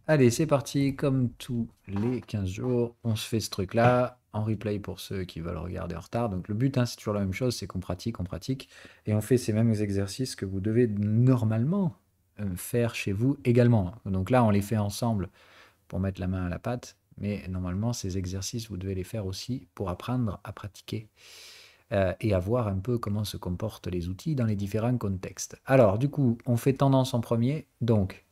Allez, c'est parti. Comme tous les 15 jours, on se fait ce truc-là en replay pour ceux qui veulent regarder en retard. Donc le but, hein, c'est toujours la même chose, c'est qu'on pratique, et on fait ces mêmes exercices que vous devez normalement faire chez vous également. Donc là, on les fait ensemble pour mettre la main à la pâte, mais normalement, ces exercices, vous devez les faire aussi pour apprendre à pratiquer et à voir un peu comment se comportent les outils dans les différents contextes. Alors, du coup, on fait tendance en premier, donc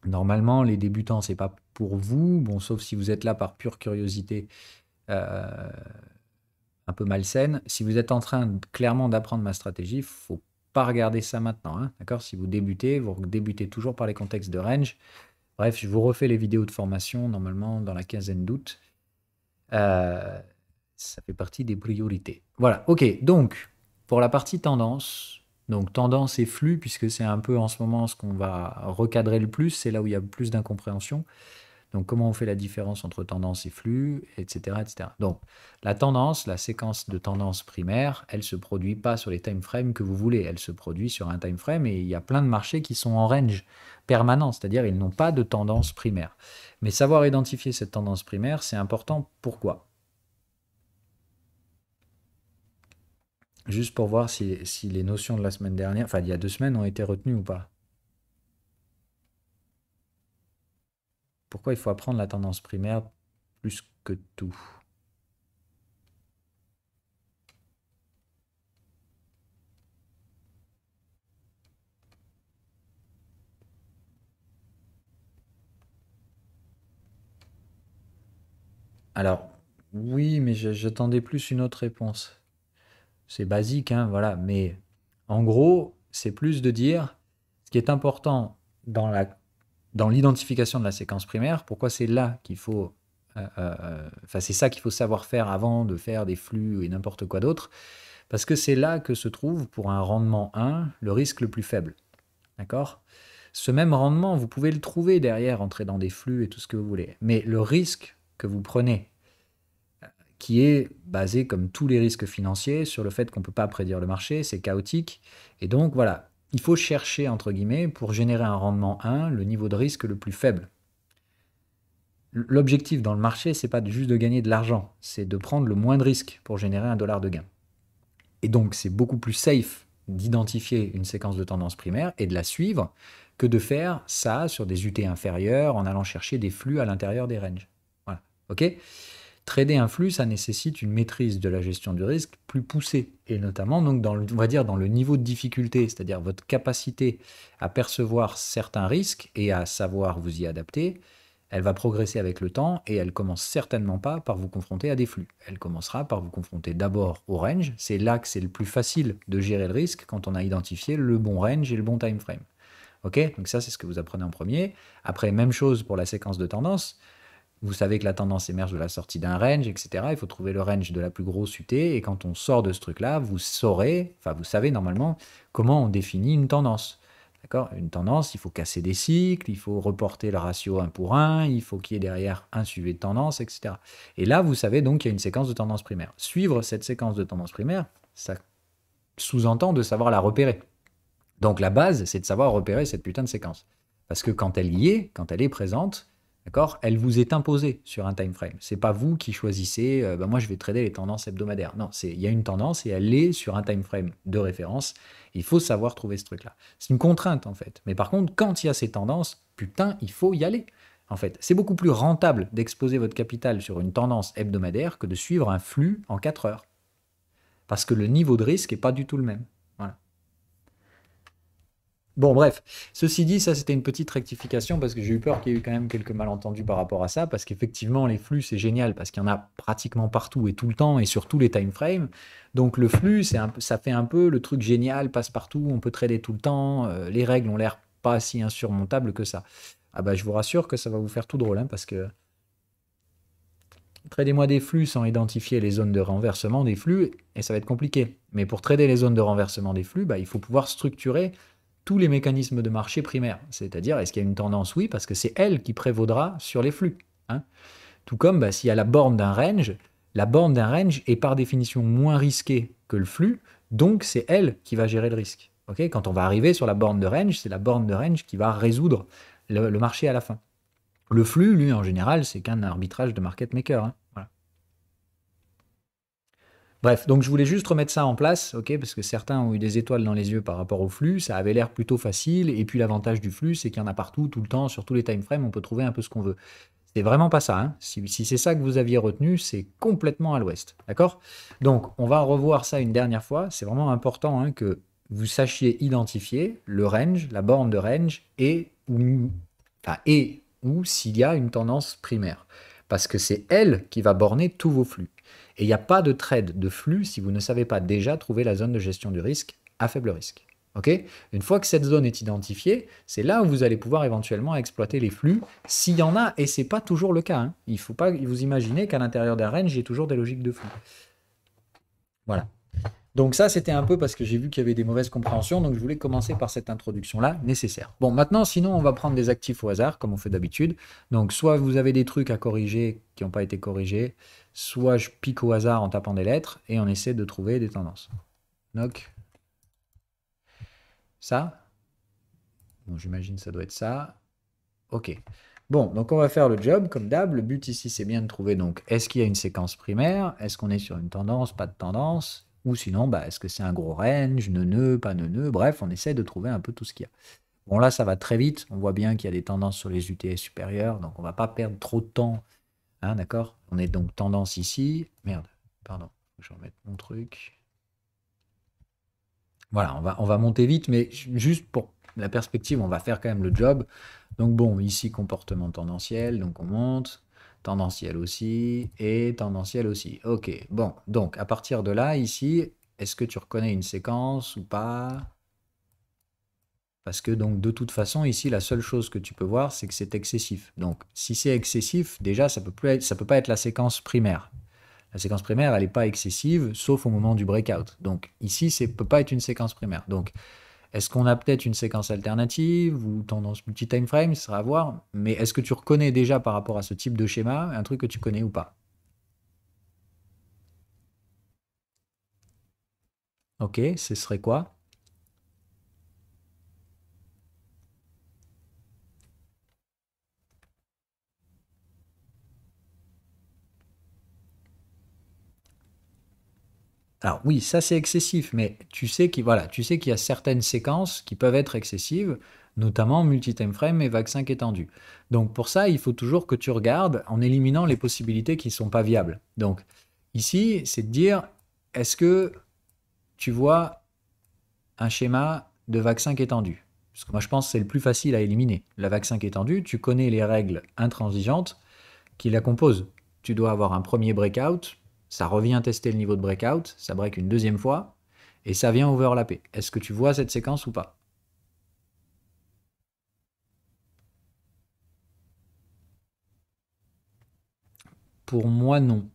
normalement, les débutants, c'est pas pour vous, bon, sauf si vous êtes là par pure curiosité euh, un peu malsaine. Si vous êtes en train clairement d'apprendre ma stratégie, faut pas regarder ça maintenant, hein, d'accord? Si vous débutez toujours par les contextes de range. Bref, je vous refais les vidéos de formation normalement dans la quinzaine d'août. Euh, Ça fait partie des priorités. Voilà, ok. Donc, pour la partie tendance, donc tendance et flux, puisque c'est un peu en ce moment ce qu'on va recadrer le plus, c'est là où il y a le plus d'incompréhension. Donc, comment on fait la différence entre tendance et flux, etc., etc. Donc, la tendance, la séquence de tendance primaire, elle ne se produit pas sur les time frames que vous voulez. Elle se produit sur un time frame et il y a plein de marchés qui sont en range permanent, c'est-à-dire ils n'ont pas de tendance primaire. Mais savoir identifier cette tendance primaire, c'est important. Pourquoi? Juste pour voir si les notions de la semaine dernière, enfin il y a 2 semaines, ont été retenues ou pas. Pourquoi il faut apprendre la tendance primaire plus que tout? Alors, oui, mais j'attendais plus une autre réponse. C'est basique, hein, voilà. Mais en gros, c'est plus de dire ce qui est important dans l'identification de la séquence primaire, pourquoi c'est là qu'il faut. Enfin, c'est ça qu'il faut savoir faire avant de faire des flux et n'importe quoi d'autre. Parce que c'est là que se trouve, pour un rendement 1, le risque le plus faible. D'accord? Ce même rendement, vous pouvez le trouver derrière, entrer dans des flux et tout ce que vous voulez. Mais le risque que vous prenez, qui est basé, comme tous les risques financiers, sur le fait qu'on ne peut pas prédire le marché, c'est chaotique. Et donc, voilà, il faut chercher, entre guillemets, pour générer un rendement 1, le niveau de risque le plus faible. L'objectif dans le marché, c'est pas juste de gagner de l'argent, c'est de prendre le moins de risques pour générer $1 de gain. Et donc, c'est beaucoup plus safe d'identifier une séquence de tendance primaire et de la suivre que de faire ça sur des UT inférieures en allant chercher des flux à l'intérieur des ranges. Voilà. OK? Trader un flux, ça nécessite une maîtrise de la gestion du risque plus poussée, et notamment donc on va dire dans le niveau de difficulté, c'est-à-dire votre capacité à percevoir certains risques et à savoir vous y adapter. Elle va progresser avec le temps et elle commence certainement pas par vous confronter à des flux. Elle commencera par vous confronter d'abord au range. C'est là que c'est le plus facile de gérer le risque quand on a identifié le bon range et le bon time frame. Ok? Donc ça, c'est ce que vous apprenez en premier. Après, même chose pour la séquence de tendance. Vous savez que la tendance émerge de la sortie d'un range, etc. Il faut trouver le range de la plus grosse UT. Et quand on sort de ce truc-là, vous saurez, enfin vous savez normalement comment on définit une tendance. D'accord? Une tendance, il faut casser des cycles, il faut reporter le ratio 1 pour 1, il faut qu'il y ait derrière un suivi de tendance, etc. Et là, vous savez donc qu'il y a une séquence de tendance primaire. Suivre cette séquence de tendance primaire, ça sous-entend de savoir la repérer. Donc la base, c'est de savoir repérer cette putain de séquence. Parce que quand elle y est, quand elle est présente, d'accord, elle vous est imposée sur un time frame. C'est pas vous qui choisissez, ben moi je vais trader les tendances hebdomadaires. Non, il y a une tendance et elle est sur un time frame de référence. Il faut savoir trouver ce truc-là. C'est une contrainte en fait. Mais par contre, quand il y a ces tendances, putain, il faut y aller. En fait, c'est beaucoup plus rentable d'exposer votre capital sur une tendance hebdomadaire que de suivre un flux en 4 heures. Parce que le niveau de risque n'est pas du tout le même. Voilà. Bon, bref, ceci dit, ça c'était une petite rectification parce que j'ai eu peur qu'il y ait eu quand même quelques malentendus par rapport à ça, parce qu'effectivement, les flux c'est génial parce qu'il y en a pratiquement partout et tout le temps et sur tous les time frames. Donc le flux, ça fait un peu le truc génial, passe partout, on peut trader tout le temps, les règles ont l'air pas si insurmontables que ça. Ah bah, je vous rassure que ça va vous faire tout drôle, hein, parce que tradez-moi des flux sans identifier les zones de renversement des flux et ça va être compliqué. Mais pour trader les zones de renversement des flux, bah, il faut pouvoir structurer tous les mécanismes de marché primaires. C'est-à-dire, est-ce qu'il y a une tendance? Oui, parce que c'est elle qui prévaudra sur les flux. Hein. Tout comme bah, s'il y a la borne d'un range est par définition moins risquée que le flux, donc c'est elle qui va gérer le risque. Okay, quand on va arriver sur la borne de range, c'est la borne de range qui va résoudre le marché à la fin. Le flux, lui, en général, c'est qu'un arbitrage de market maker. Hein. Voilà. Bref, donc je voulais juste remettre ça en place, ok, parce que certains ont eu des étoiles dans les yeux par rapport au flux, ça avait l'air plutôt facile, et puis l'avantage du flux, c'est qu'il y en a partout, tout le temps, sur tous les time frames, on peut trouver un peu ce qu'on veut. C'est vraiment pas ça, hein. Si c'est ça que vous aviez retenu, c'est complètement à l'ouest, d'accord? Donc, on va revoir ça une dernière fois, c'est vraiment important hein, que vous sachiez identifier le range, la borne de range, et ou s'il y a une tendance primaire, parce que c'est elle qui va borner tous vos flux. Et il n'y a pas de trade de flux si vous ne savez pas déjà trouver la zone de gestion du risque à faible risque. Okay, une fois que cette zone est identifiée, c'est là où vous allez pouvoir éventuellement exploiter les flux, s'il y en a, et ce n'est pas toujours le cas. Hein. Il ne faut pas vous imaginer qu'à l'intérieur d'un range, il y ait toujours des logiques de flux. Voilà. Donc ça, c'était un peu parce que j'ai vu qu'il y avait des mauvaises compréhensions, donc je voulais commencer par cette introduction-là nécessaire. Bon, maintenant, sinon, on va prendre des actifs au hasard, comme on fait d'habitude. Donc, soit vous avez des trucs à corriger qui n'ont pas été corrigés, soit je pique au hasard en tapant des lettres, et on essaie de trouver des tendances. Knock. Ça. Bon, j'imagine que ça doit être ça. Ok. Bon, donc on va faire le job, comme d'hab. Le but ici, c'est bien de trouver, donc, est-ce qu'il y a une séquence primaire? Est-ce qu'on est sur une tendance, pas de tendance? Ou sinon, bah, est-ce que c'est un gros range, neuneux, pas neuneux? Bref, on essaie de trouver un peu tout ce qu'il y a. Bon, là, ça va très vite. On voit bien qu'il y a des tendances sur les UTS supérieures, donc on ne va pas perdre trop de temps. Hein, d'accord? On est donc tendance ici. Merde, pardon. Je vais remettre mon truc. Voilà, on va monter vite, mais juste pour la perspective, on va faire quand même le job. Donc bon, ici, comportement tendanciel, donc on monte, tendanciel aussi, et tendanciel aussi. Ok, bon, donc à partir de là, ici, est-ce que tu reconnais une séquence ou pas? Parce que donc de toute façon, ici, la seule chose que tu peux voir, c'est que c'est excessif. Donc si c'est excessif, déjà, ça peut pas être la séquence primaire. La séquence primaire, elle n'est pas excessive, sauf au moment du breakout. Donc ici, ça ne peut pas être une séquence primaire. Donc, est-ce qu'on a peut-être une séquence alternative ou tendance multi-time frame? Ce sera à voir. Mais est-ce que tu reconnais déjà par rapport à ce type de schéma un truc que tu connais ou pas? Ok, ce serait quoi? Alors oui, ça c'est excessif, mais voilà, tu sais qu'il y a certaines séquences qui peuvent être excessives, notamment multi-time frame et vague 5 étendu. Donc pour ça, il faut toujours que tu regardes en éliminant les possibilités qui ne sont pas viables. Donc ici, c'est de dire, est-ce que tu vois un schéma de vague 5 étendu? Parce que moi je pense que c'est le plus facile à éliminer. La vague 5 étendue, tu connais les règles intransigeantes qui la composent. Tu dois avoir un premier breakout, ça revient tester le niveau de breakout, ça break une deuxième fois, et ça vient overlapper. Est-ce que tu vois cette séquence ou pas? Pour moi, non.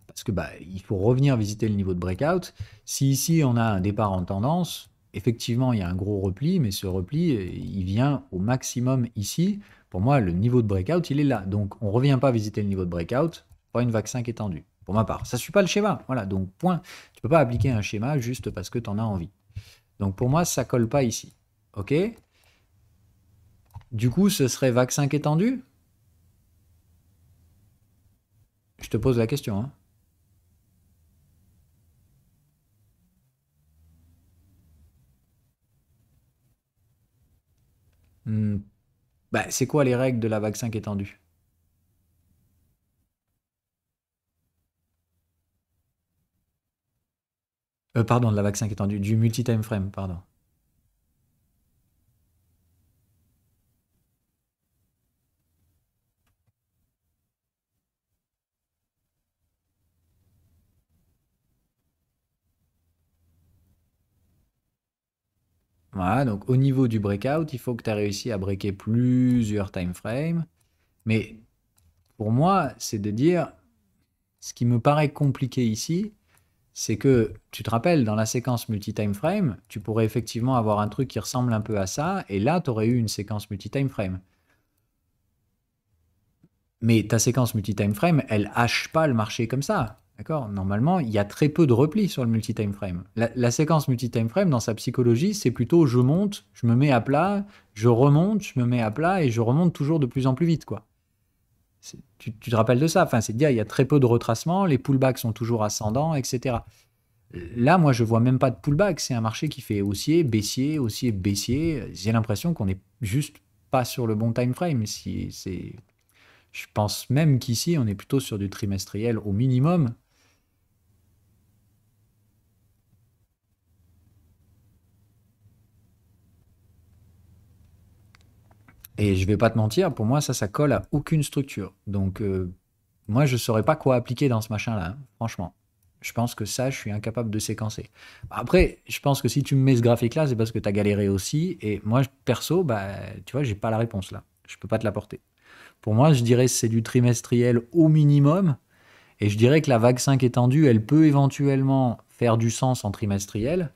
Parce que bah, il faut revenir visiter le niveau de breakout. Si ici on a un départ en tendance, effectivement il y a un gros repli, mais ce repli, il vient au maximum ici. Pour moi, le niveau de breakout, il est là. Donc on ne revient pas visiter le niveau de breakout, pas une vague 5 étendue. Pour ma part, ça ne suit pas le schéma. Voilà, donc point. Tu ne peux pas appliquer un schéma juste parce que tu en as envie. Donc pour moi, ça ne colle pas ici. Ok? Du coup, ce serait vague 5 étendue? Je te pose la question. Hein. Hmm, bah, c'est quoi les règles de la vague 5 étendue? Pardon, de la vague 5 étendue, du multi-time frame, pardon. Voilà, donc au niveau du breakout, il faut que tu aies réussi à breaker plusieurs time frames. Mais pour moi, c'est de dire, ce qui me paraît compliqué ici, c'est que, tu te rappelles, dans la séquence multi-time frame, tu pourrais effectivement avoir un truc qui ressemble un peu à ça, et là, tu aurais eu une séquence multi-time frame. Mais ta séquence multi-time frame, elle hache pas le marché comme ça. D'accord? Normalement, il y a très peu de repli sur le multi-time frame. La séquence multi-time frame, dans sa psychologie, c'est plutôt je monte, je me mets à plat, je remonte, je me mets à plat et je remonte toujours de plus en plus vite, quoi. Tu te rappelles de ça? Enfin, c'est de dire il y a très peu de retracement, les pullbacks sont toujours ascendants, etc. Là, moi, je vois même pas de pullback. C'est un marché qui fait haussier, baissier, haussier, baissier. J'ai l'impression qu'on n'est juste pas sur le bon time frame. Je pense même qu'ici, on est plutôt sur du trimestriel au minimum. Et je vais pas te mentir, pour moi, ça colle à aucune structure. Donc, moi, je saurais pas quoi appliquer dans ce machin-là, hein, franchement. Je pense que ça, je suis incapable de séquencer. Après, je pense que si tu me mets ce graphique-là, c'est parce que tu as galéré aussi. Et moi, perso, bah, tu vois, j'ai pas la réponse là. Je peux pas te l'apporter. Pour moi, je dirais que c'est du trimestriel au minimum. Et je dirais que la vague 5 étendue, elle peut éventuellement faire du sens en trimestriel,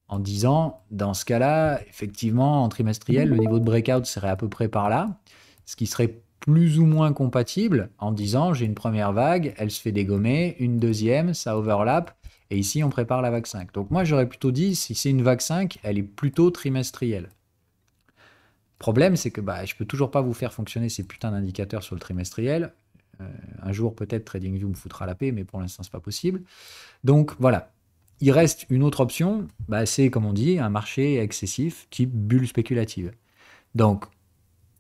en disant, dans ce cas-là, effectivement, en trimestriel, le niveau de breakout serait à peu près par là, ce qui serait plus ou moins compatible en disant, j'ai une première vague, elle se fait dégommer, une deuxième, ça overlap, et ici, on prépare la vague 5. Donc moi, j'aurais plutôt dit, si c'est une vague 5, elle est plutôt trimestrielle. Problème, c'est que bah, je peux toujours pas vous faire fonctionner ces putains d'indicateurs sur le trimestriel. Un jour, peut-être, TradingView me foutra la paix, mais pour l'instant, c'est pas possible. Donc voilà, il reste une autre option, bah, c'est comme on dit, un marché excessif type bulle spéculative. Donc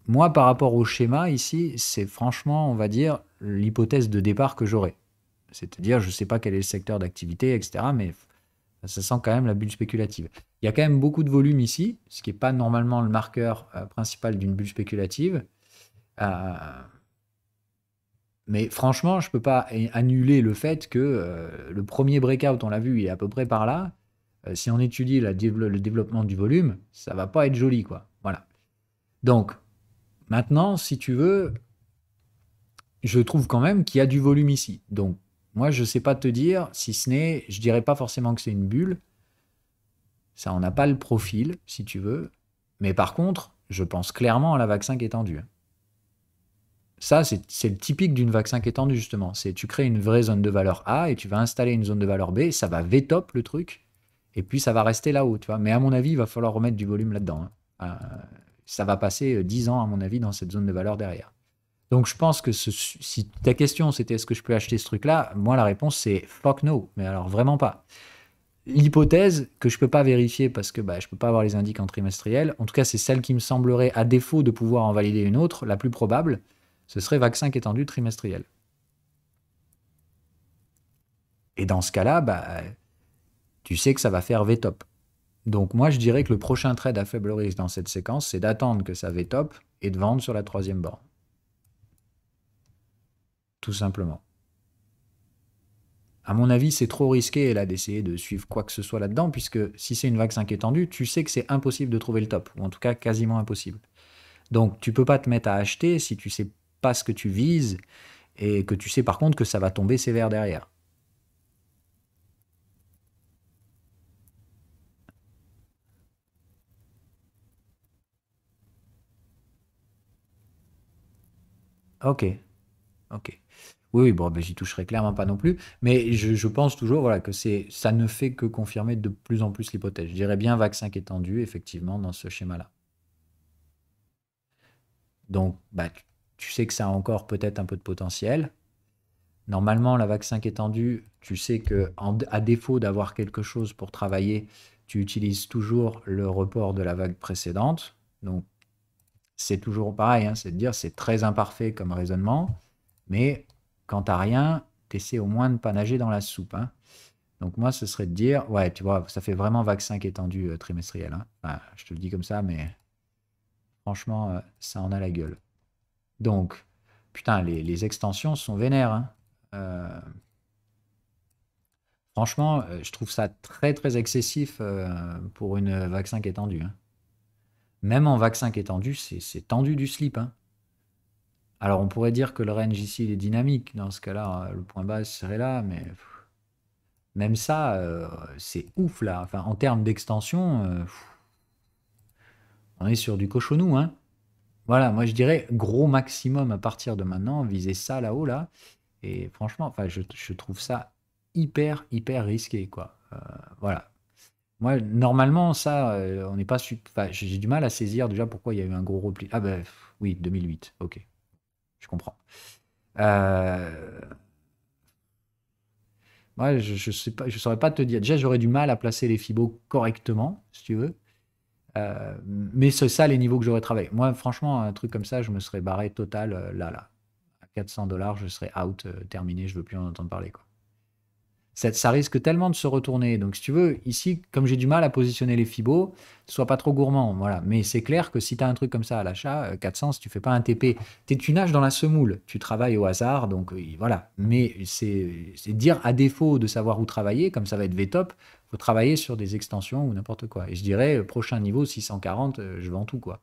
moi par rapport au schéma ici, c'est franchement, on va dire, l'hypothèse de départ que j'aurais. C'est-à-dire, je ne sais pas quel est le secteur d'activité, etc., mais ça sent quand même la bulle spéculative. Il y a quand même beaucoup de volume ici, ce qui n'est pas normalement le marqueur principal d'une bulle spéculative. Euh, Mais franchement, je ne peux pas annuler le fait que le premier breakout, on l'a vu, il est à peu près par là. Si on étudie le développement du volume, ça va pas être joli, quoi. Voilà. Donc, maintenant, si tu veux, je trouve quand même qu'il y a du volume ici. Donc, moi, je ne sais pas te dire, si ce n'est, je dirais pas forcément que c'est une bulle. Ça, on n'a pas le profil, si tu veux. Mais par contre, je pense clairement à la vague 5 étendue. Ça, c'est le typique d'une vague 5 étendue, justement. C'est tu crées une vraie zone de valeur A et tu vas installer une zone de valeur B, ça va V-top le truc, et puis ça va rester là-haut, tu vois. Mais à mon avis, il va falloir remettre du volume là-dedans, hein. Ça va passer 10 ans, à mon avis, dans cette zone de valeur derrière. Donc je pense que si ta question c'était est-ce que je peux acheter ce truc-là, moi la réponse c'est fuck no, mais alors vraiment pas. L'hypothèse que je peux pas vérifier parce que bah, je peux pas avoir les indices en trimestriel, en tout cas c'est celle qui me semblerait, à défaut de pouvoir en valider une autre, la plus probable, ce serait vague 5 étendu trimestriel. Et dans ce cas-là, bah, tu sais que ça va faire V-top. Donc moi je dirais que le prochain trade à faible risque dans cette séquence, c'est d'attendre que ça V-top et de vendre sur la troisième borne. Tout simplement. À mon avis, c'est trop risqué là d'essayer de suivre quoi que ce soit là-dedans, puisque si c'est une vague 5 étendue, tu sais que c'est impossible de trouver le top, ou en tout cas quasiment impossible. Donc tu peux pas te mettre à acheter si tu sais pas ce que tu vises et que tu sais par contre que ça va tomber sévère derrière. Ok, ok. Oui, oui, bon, ben, j'y toucherai clairement pas non plus, mais je pense toujours voilà, que ça ne fait que confirmer de plus en plus l'hypothèse. Je dirais bien vague 5 étendu, effectivement, dans ce schéma-là. Donc, bah, tu sais que ça a encore peut-être un peu de potentiel. Normalement, la vague 5 étendue, tu sais que à défaut d'avoir quelque chose pour travailler, tu utilises toujours le report de la vague précédente. Donc, c'est toujours pareil, hein, c'est de dire c'est très imparfait comme raisonnement, mais quand t'as rien, tu essaies au moins de ne pas nager dans la soupe, hein. Donc moi, ce serait de dire, ouais, tu vois, ça fait vraiment vague 5 étendue trimestrielle, hein. Enfin, je te le dis comme ça, mais franchement, ça en a la gueule. Donc, putain, les extensions sont vénères, hein. Euh, Franchement, je trouve ça très très excessif pour une vague 5 étendue, hein. Même en vague 5 étendue, c'est tendu du slip, hein. Alors on pourrait dire que le range ici il est dynamique. Dans ce cas-là, le point bas serait là, mais même ça, c'est ouf là. Enfin, en termes d'extension, on est sur du cochonou, hein. Voilà, moi je dirais gros maximum à partir de maintenant, viser ça là-haut là. Et franchement, enfin, je trouve ça hyper, hyper risqué, quoi. Voilà. Moi, normalement, ça, on n'est pas enfin, j'ai du mal à saisir déjà pourquoi il y a eu un gros repli. Ah ben, oui, 2008. Ok, je comprends. Euh, Moi, je sais pas, je saurais pas te dire. Déjà, j'aurais du mal à placer les fibos correctement, si tu veux. Mais c'est ça les niveaux que j'aurais travaillé. Moi, franchement, un truc comme ça, je me serais barré total là. À 400 $, je serais out, terminé, je veux plus en entendre parler, quoi. Ça risque tellement de se retourner. Donc, si tu veux, ici, comme j'ai du mal à positionner les fibos, sois pas trop gourmand. Voilà. Mais c'est clair que si tu as un truc comme ça à l'achat, 400, si tu fais pas un TP, tu nages dans la semoule. Tu travailles au hasard. Donc, voilà. Mais c'est dire à défaut de savoir où travailler, comme ça va être VTOP, faut travailler sur des extensions ou n'importe quoi. Et je dirais, prochain niveau, 640, je vends tout, quoi.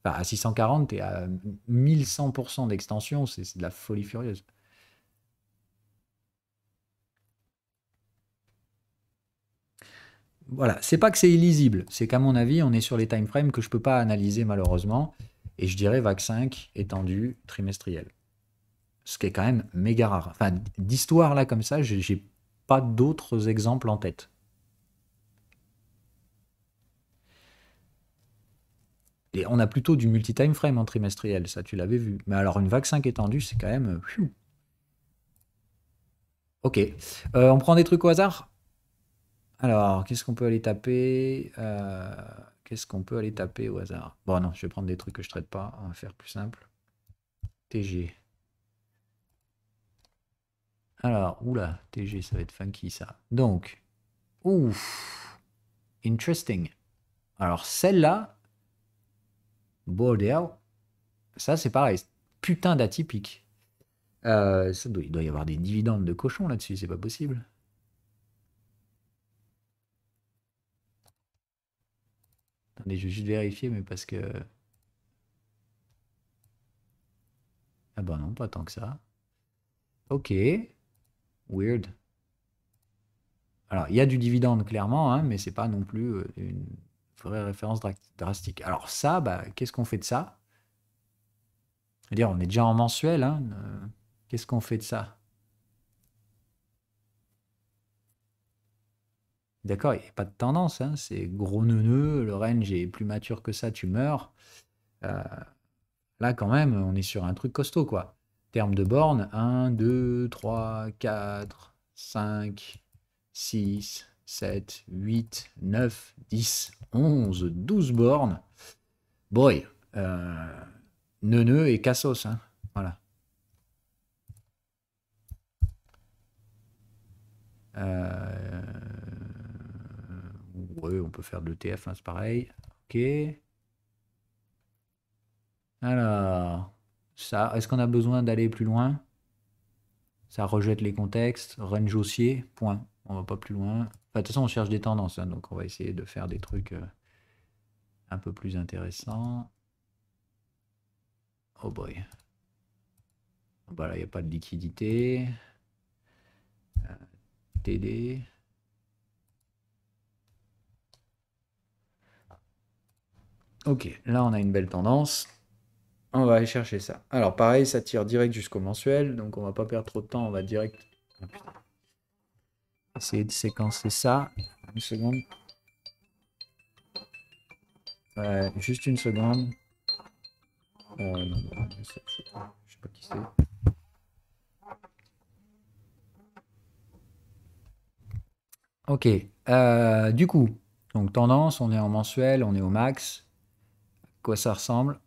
Enfin, à 640, tu es à 1100% d'extension. C'est de la folie furieuse. Voilà, c'est pas que c'est illisible, c'est qu'à mon avis, on est sur les time frames que je peux pas analyser malheureusement. Et je dirais VAC 5 étendu trimestriel. Ce qui est quand même méga rare. Enfin, d'histoire là comme ça, j'ai pas d'autres exemples en tête. Et on a plutôt du multi-time frame en trimestriel, ça tu l'avais vu. Mais alors une VAC 5 étendue, c'est quand même. Pfiou. Ok. On prend des trucs au hasard? Alors, qu'est-ce qu'on peut aller taper? Qu'est-ce qu'on peut aller taper au hasard? Bon, non, je vais prendre des trucs que je traite pas. On va faire plus simple. TG. Alors, oula, TG, ça va être funky ça. Donc, ouf, interesting. Alors, celle-là, bordel, ça c'est pareil, putain d'atypique. Il doit y avoir des dividendes de cochon là-dessus, c'est pas possible. Attendez, je vais juste vérifier, mais parce que. Ah bah non, pas tant que ça. Ok, weird. Alors, il y a du dividende clairement, hein, mais c'est pas non plus une vraie référence drastique. Alors ça, bah, qu'est-ce qu'on fait de ça? C'est-à-dire, on est déjà en mensuel, hein, qu'est-ce qu'on fait de ça? D'accord, il n'y a pas de tendance, hein, c'est gros neuneux, le range est plus mature que ça, tu meurs. Euh, Là, quand même, on est sur un truc costaud, quoi. Terme de bornes, 1, 2, 3, 4, 5, 6, 7, 8, 9, 10, 11, 12 bornes. Boy, neuneux et cassos, hein. Voilà. Euh, Ouais, on peut faire de l'ETF, hein, c'est pareil. Ok. Alors, ça, est-ce qu'on a besoin d'aller plus loin? Ça rejette les contextes, range haussier, point. On va pas plus loin. Enfin, de toute façon, on cherche des tendances, hein, donc on va essayer de faire des trucs un peu plus intéressants. Oh boy. Bah là, il n'y a pas de liquidité. TD. Ok, là, on a une belle tendance. On va aller chercher ça. Alors, pareil, ça tire direct jusqu'au mensuel, donc on va pas perdre trop de temps. On va direct essayer de séquencer ça. Une seconde. Juste une seconde. Non, je sais pas qui c'est. Ok. Du coup, donc tendance, on est en mensuel, on est au max. À quoi ça ressemble?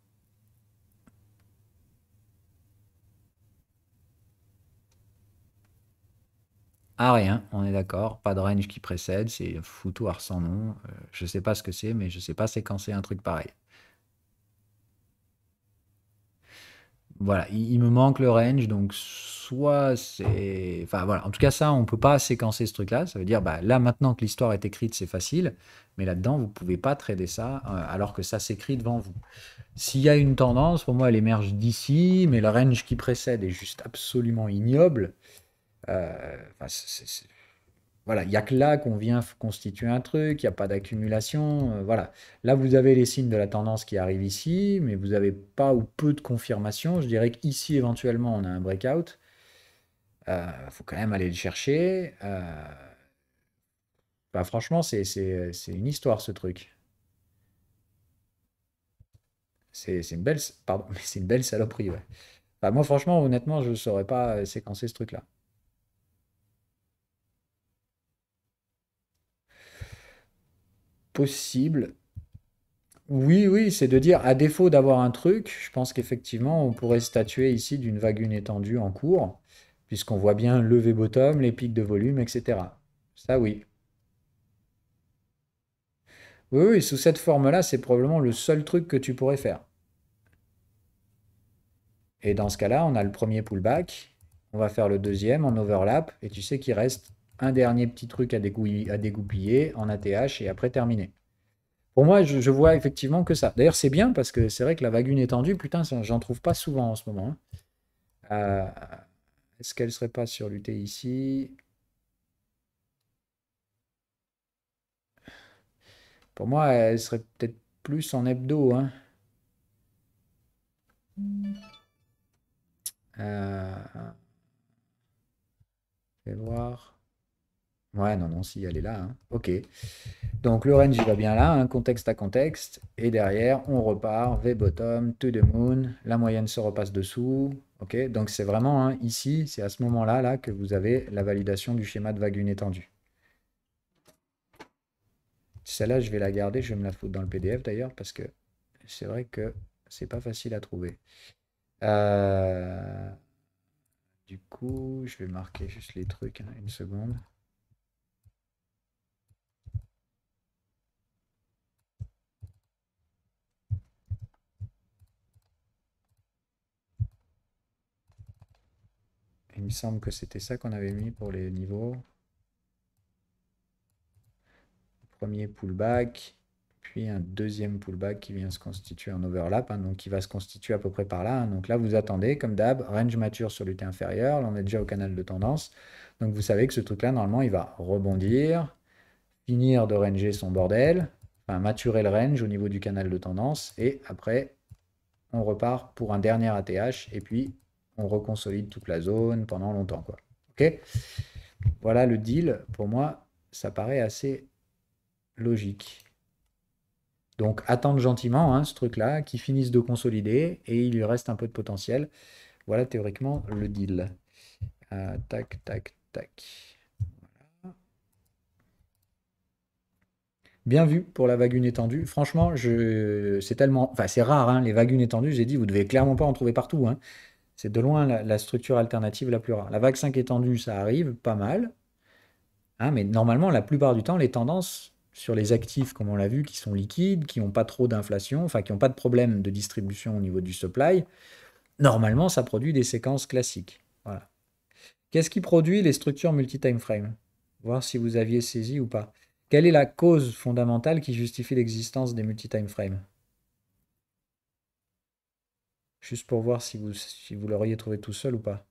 Ah, rien, on est d'accord. Pas de range qui précède, c'est foutoir sans nom. Je sais pas ce que c'est, mais je sais pas séquencer un truc pareil. Voilà, il me manque le range, donc soit c'est. Enfin voilà, en tout cas, ça, on peut pas séquencer ce truc-là. Ça veut dire, bah, là, maintenant que l'histoire est écrite, c'est facile, mais là-dedans, vous pouvez pas trader ça alors que ça s'écrit devant vous. S'il y a une tendance, pour moi, elle émerge d'ici, mais le range qui précède est juste absolument ignoble. Enfin, voilà, il n'y a que là qu'on vient constituer un truc, il n'y a pas d'accumulation. Voilà. Là, vous avez les signes de la tendance qui arrivent ici, mais vous n'avez pas ou peu de confirmation. Je dirais qu'ici, éventuellement, on a un breakout. Faut quand même aller le chercher. Bah, franchement, c'est une histoire ce truc. C'est une belle, pardon, mais c'est une belle saloperie, ouais. Bah, moi, franchement, honnêtement, je ne saurais pas séquencer ce truc-là. Possible. Oui, oui, c'est de dire, à défaut d'avoir un truc, je pense qu'effectivement, on pourrait statuer ici d'une vague une étendue en cours, puisqu'on voit bien le V-bottom, les pics de volume, etc. Ça, oui. Oui, oui, sous cette forme-là, c'est probablement le seul truc que tu pourrais faire. Et dans ce cas-là, on a le premier pullback, on va faire le deuxième en overlap, et tu sais qu'il reste un dernier petit truc à dégoupiller en ATH et après terminer. Pour moi, je vois effectivement que ça. D'ailleurs, c'est bien parce que c'est vrai que la vague une étendue, putain, j'en trouve pas souvent en ce moment, hein. Euh, Est-ce qu'elle serait pas sur l'UT ici? Pour moi, elle serait peut-être plus en hebdo, hein. Euh, je vais voir. Ouais, non, non, si, elle est là, hein. Ok. Donc le range, il va bien là, hein, contexte à contexte. Et derrière, on repart, V-bottom, to the moon. La moyenne se repasse dessous. Ok. Donc c'est vraiment, hein, ici, c'est à ce moment-là là, que vous avez la validation du schéma de vague une étendue. Celle-là, je vais la garder, je vais me la foutre dans le PDF d'ailleurs, parce que c'est vrai que c'est pas facile à trouver. Euh, Du coup, je vais marquer juste les trucs, hein, une seconde. Il me semble que c'était ça qu'on avait mis pour les niveaux. Premier pullback, puis un deuxième pullback qui vient se constituer en overlap, hein, donc qui va se constituer à peu près par là, hein. Donc là, vous attendez, comme d'hab, range mature sur l'UT inférieur. Là, on est déjà au canal de tendance. Donc vous savez que ce truc-là, normalement, il va rebondir, finir de ranger son bordel, enfin maturer le range au niveau du canal de tendance, et après, on repart pour un dernier ATH, et puis on reconsolide toute la zone pendant longtemps, quoi. Ok. Voilà le deal. Pour moi, ça paraît assez logique. Donc attendre gentiment, hein, ce truc-là, qui finisse de consolider, et il lui reste un peu de potentiel. Voilà théoriquement le deal. Tac, tac, tac. Bien vu pour la vague une étendue. Franchement, c'est tellement, enfin c'est rare, hein, les vagues une étendues. J'ai dit, vous devez clairement pas en trouver partout, hein. C'est de loin la structure alternative la plus rare. La vague 5 étendue, ça arrive pas mal, hein, mais normalement, la plupart du temps, les tendances sur les actifs, comme on l'a vu, qui sont liquides, qui n'ont pas trop d'inflation, enfin qui n'ont pas de problème de distribution au niveau du supply, normalement, ça produit des séquences classiques. Voilà. Qu'est-ce qui produit les structures multi-time frame? Voir si vous aviez saisi ou pas. Quelle est la cause fondamentale qui justifie l'existence des multi-time frames? Juste pour voir si vous l'auriez trouvé tout seul ou pas.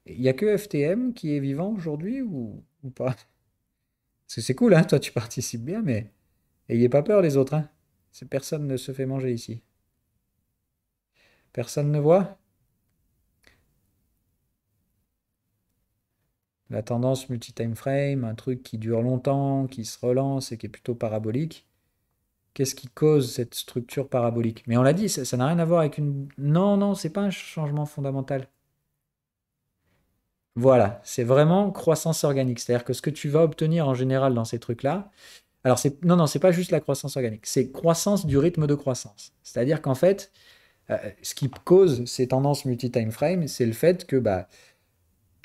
Il n'y a que FTM qui est vivant aujourd'hui ou pas? Parce que c'est cool, hein, toi tu participes bien, mais ayez pas peur les autres, hein. Personne ne se fait manger ici. Personne ne voit? La tendance multi-time frame, un truc qui dure longtemps, qui se relance et qui est plutôt parabolique. Qu'est-ce qui cause cette structure parabolique? Mais on l'a dit, ça n'a rien à voir avec une... Non, non, c'est pas un changement fondamental. Voilà, c'est vraiment croissance organique. C'est-à-dire que ce que tu vas obtenir en général dans ces trucs-là, alors c'est non, non, c'est pas juste la croissance organique, c'est croissance du rythme de croissance. C'est-à-dire qu'en fait, ce qui cause ces tendances multi-time frame, c'est le fait que bah,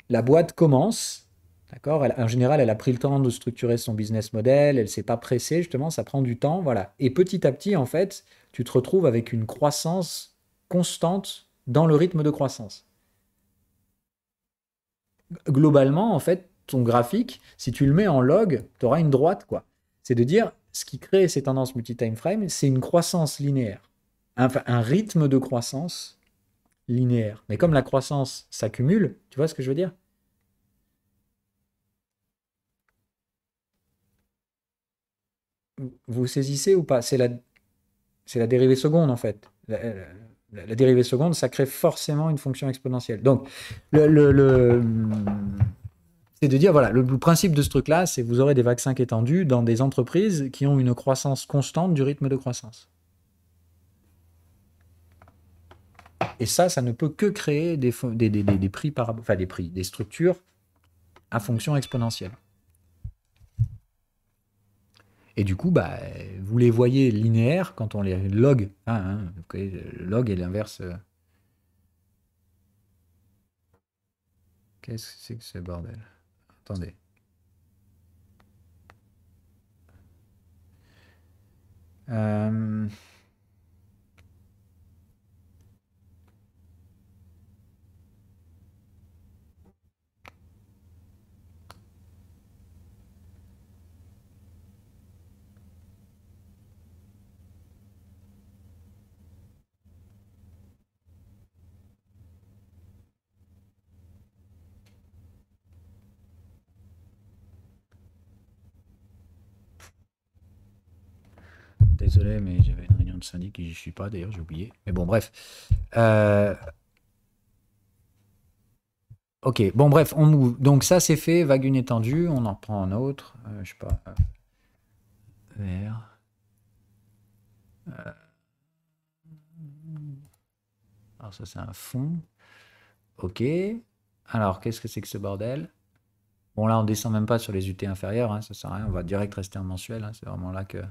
la boîte commence, d'accord? En général, elle a pris le temps de structurer son business model, elle ne s'est pas pressée, justement, ça prend du temps, voilà. Et petit à petit, en fait, tu te retrouves avec une croissance constante dans le rythme de croissance. Globalement, en fait, ton graphique, si tu le mets en log, tu auras une droite, quoi. C'est de dire, ce qui crée ces tendances multi-time frame, c'est une croissance linéaire. Enfin, un rythme de croissance linéaire. Mais comme la croissance s'accumule, tu vois ce que je veux dire? Vous saisissez ou pas? C'est la dérivée seconde, en fait. la dérivée seconde, ça crée forcément une fonction exponentielle. Donc, c'est de dire, voilà, le principe de ce truc-là, c'est que vous aurez des vagues 5 étendues dans des entreprises qui ont une croissance constante du rythme de croissance. Et ça ne peut que créer des prix enfin des prix, des structures à fonction exponentielle. Et du coup, bah, vous les voyez linéaires quand on les log. Le log est l'inverse. Qu'est-ce que c'est que ce bordel? Attendez. Euh, Désolé, mais j'avais une réunion de syndic et j'y suis pas, d'ailleurs, j'ai oublié. Mais bon, bref. Ok, bon, bref, on move. Donc ça, c'est fait, vague une étendue, on en prend un autre. Je sais pas. Vert. Alors ça, c'est un fond. Ok. Alors, qu'est-ce que c'est que ce bordel? Bon, là, on descend même pas sur les UT inférieures, hein, ça sert à rien, on va direct rester en mensuel, hein, c'est vraiment là que...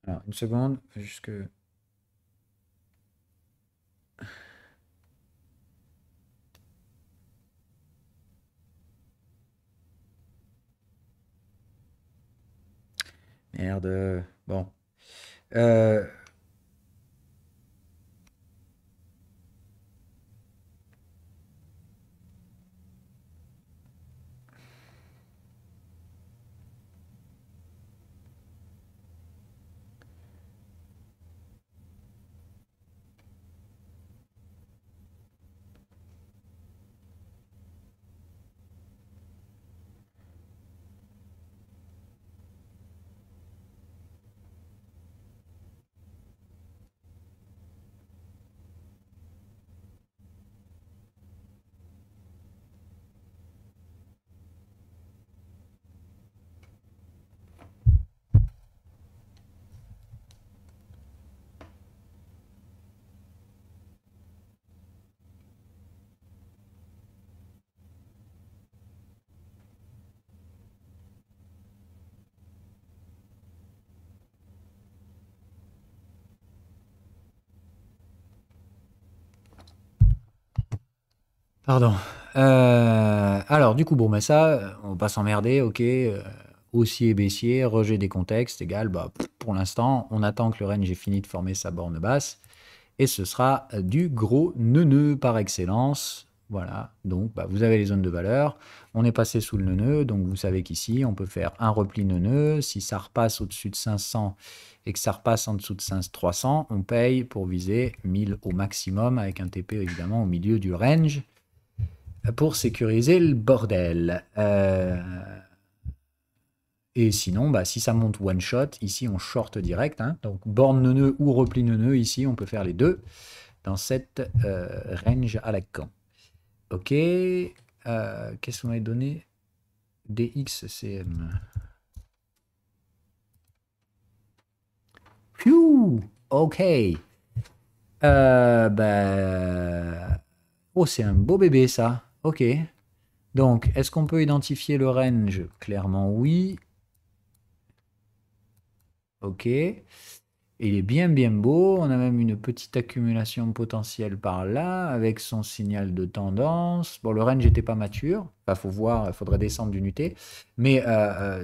Alors, une seconde, jusque... Merde, bon. Euh, Pardon. Alors, du coup, bon, mais ça, on va pas s'emmerder, ok. Haussier, baissier, rejet des contextes, égal, bah, pour l'instant, on attend que le range ait fini de former sa borne basse. Et ce sera du gros neuneu par excellence. Voilà, donc bah, vous avez les zones de valeur. On est passé sous le neuneu, donc vous savez qu'ici, on peut faire un repli neuneu. Si ça repasse au-dessus de 500 et que ça repasse en dessous de 300, on paye pour viser 1000 au maximum, avec un TP évidemment au milieu du range, pour sécuriser le bordel. Et sinon, bah, si ça monte one shot, ici on short direct. Hein. Donc borne neuneu ou repli neuneu, ici on peut faire les deux dans cette range à la Lacan. Ok. Qu'est-ce qu'on avait donné? DXCM. Phew. Ok. Bah... Oh, c'est un beau bébé ça. Ok. Donc, est-ce qu'on peut identifier le range? Clairement oui. Ok. Il est bien beau, on a même une petite accumulation potentielle par là, avec son signal de tendance. Bon, le range n'était pas mature, il faut voir, il faudrait descendre d'unité, mais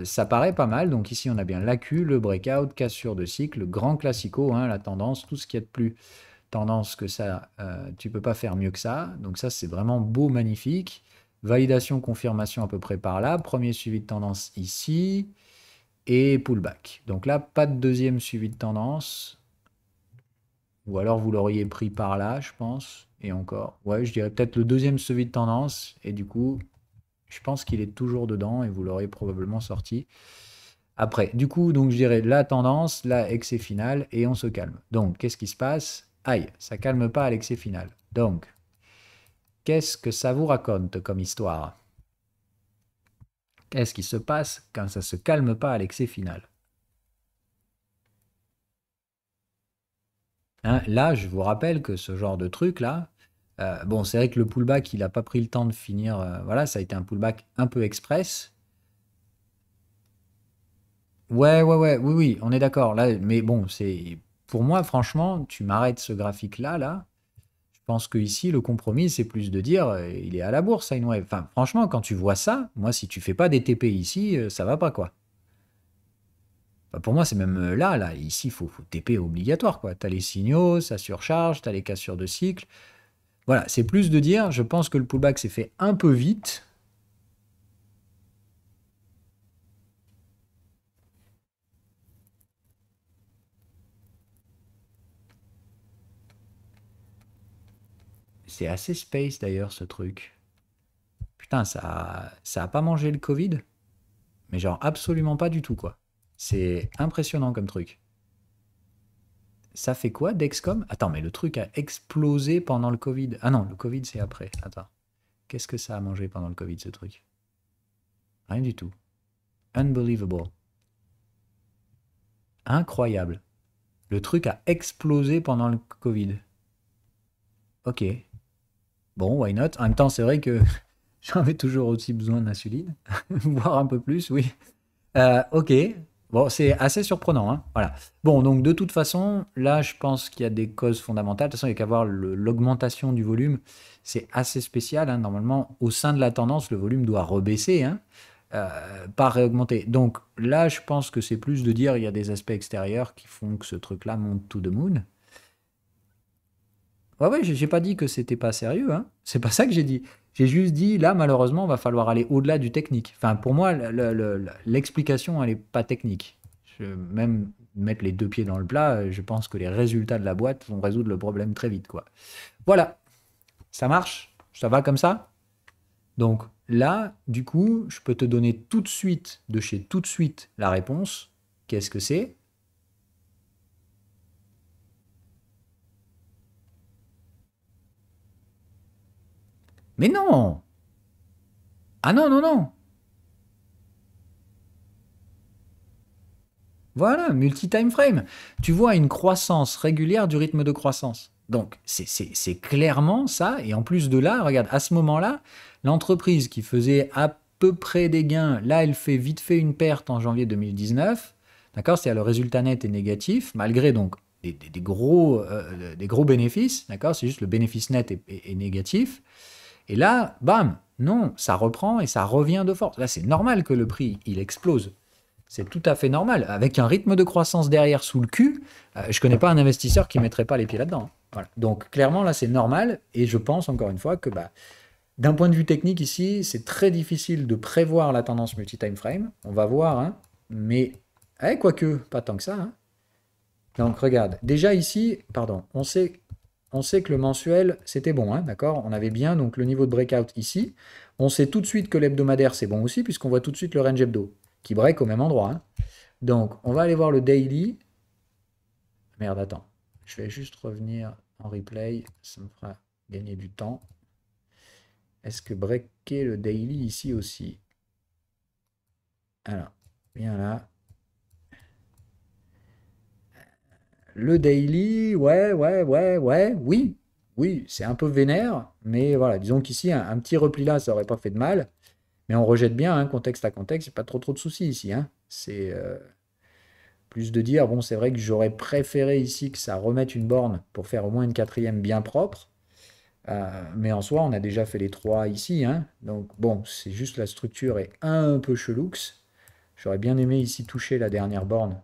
ça paraît pas mal. Donc ici, on a bien l'AQ, le breakout, cassure de cycle, grand classico, hein, la tendance, tout ce qui est de plus tendance que ça, tu peux pas faire mieux que ça. Donc ça, c'est vraiment beau, magnifique. Validation, confirmation à peu près par là, premier suivi de tendance ici, et pullback. Donc là, pas de deuxième suivi de tendance. Ou alors vous l'auriez pris par là, je pense. Et encore. Ouais, je dirais peut-être le deuxième suivi de tendance. Et du coup, je pense qu'il est toujours dedans et vous l'aurez probablement sorti Après, du coup, donc je dirais la tendance, là, excès final, et on se calme. Donc, qu'est-ce qui se passe? Aïe, ça calme pas à l'excès final. Donc, qu'est-ce que ça vous raconte comme histoire? Qu'est-ce qui se passe quand ça se calme pas à l'excès final? Hein, là, je vous rappelle que ce genre de truc-là, bon, c'est vrai que le pullback, il n'a pas pris le temps de finir. Voilà, ça a été un pullback un peu express. Ouais, ouais, ouais, oui, oui, on est d'accord. Là, mais bon, c'est pour moi, franchement, tu m'arrêtes ce graphique-là, là. Je pense que ici, le compromis, c'est plus de dire, il est à la bourse, Ainwave. Enfin, franchement, quand tu vois ça, moi, si tu fais pas des TP ici, ça va pas, quoi. Enfin, pour moi, c'est même là, ici, faut TP obligatoire, quoi. T'as les signaux, ça surcharge, t'as les cassures de cycle. Voilà, c'est plus de dire, je pense que le pullback s'est fait un peu vite. C'est assez space d'ailleurs ce truc. Putain, ça a pas mangé le Covid, mais genre absolument pas du tout quoi. C'est impressionnant comme truc. Ça fait quoi Dexcom? Attends, mais le truc a explosé pendant le Covid. Ah non, le Covid c'est après. Attends. Qu'est-ce que ça a mangé pendant le Covid ce truc? Rien du tout. Unbelievable. Incroyable. Le truc a explosé pendant le Covid. Ok. Bon, why not? En même temps, c'est vrai que j'en avais toujours aussi besoin d'insuline, voire un peu plus, oui. Ok, bon, c'est assez surprenant, hein. Voilà. Bon, donc de toute façon, là, je pense qu'il y a des causes fondamentales. De toute façon, il n'y a qu'à voir l'augmentation du volume. C'est assez spécial, hein. Normalement, au sein de la tendance, le volume doit rebaisser, hein, pas réaugmenter. Donc là, je pense que c'est plus de dire il y a des aspects extérieurs qui font que ce truc-là monte to the moon. Ouais, ouais, j'ai pas dit que c'était pas sérieux, hein. C'est pas ça que j'ai dit. J'ai juste dit, là, malheureusement, va falloir aller au-delà du technique. Enfin, pour moi, l'explication, elle est pas technique. Même mettre les deux pieds dans le plat, je pense que les résultats de la boîte vont résoudre le problème très vite, quoi. Voilà, ça marche? Ça va comme ça? Donc là, du coup, je peux te donner tout de suite, de chez tout de suite, la réponse. Qu'est-ce que c'est? Mais non! Ah non, non, non! Voilà, multi-time frame. Tu vois une croissance régulière du rythme de croissance. Donc, c'est clairement ça. Et en plus de là, regarde, à ce moment-là, l'entreprise qui faisait à peu près des gains, là, elle fait vite fait une perte en janvier 2019. D'accord? C'est-à-dire le résultat net est négatif, malgré donc des gros bénéfices. D'accord? C'est juste le bénéfice net est négatif. Et là, bam, non, ça reprend et ça revient de force. Là, c'est normal que le prix, il explose. C'est tout à fait normal. Avec un rythme de croissance derrière sous le cul, je connais pas un investisseur qui mettrait pas les pieds là-dedans. Voilà. Donc clairement là c'est normal et je pense encore une fois que bah, d'un point de vue technique ici c'est très difficile de prévoir la tendance multi-time frame. On va voir, hein, mais quoique pas tant que ça, hein. Donc regarde, déjà ici, pardon, on sait que le mensuel c'était bon, hein, d'accord. On avait bien donc le niveau de breakout ici. On sait tout de suite que l'hebdomadaire c'est bon aussi puisqu'on voit tout de suite le range hebdo qui break au même endroit, hein. Donc, on va aller voir le daily. Merde, attends. Je vais juste revenir en replay. Ça me fera gagner du temps. Est-ce que breaker le daily ici aussi? Alors, bien là. Le daily, ouais, ouais, ouais, ouais, oui. Oui, c'est un peu vénère. Mais voilà, disons qu'ici, un petit repli là, ça aurait pas fait de mal. Mais on rejette bien, hein, contexte à contexte. Il n'y a pas trop de soucis ici, hein. C'est plus de dire, bon, c'est vrai que j'aurais préféré ici que ça remette une borne pour faire au moins une quatrième bien propre. Mais en soi, on a déjà fait les trois ici, hein. Donc bon, c'est juste la structure est un peu cheloux. J'aurais bien aimé ici toucher la dernière borne.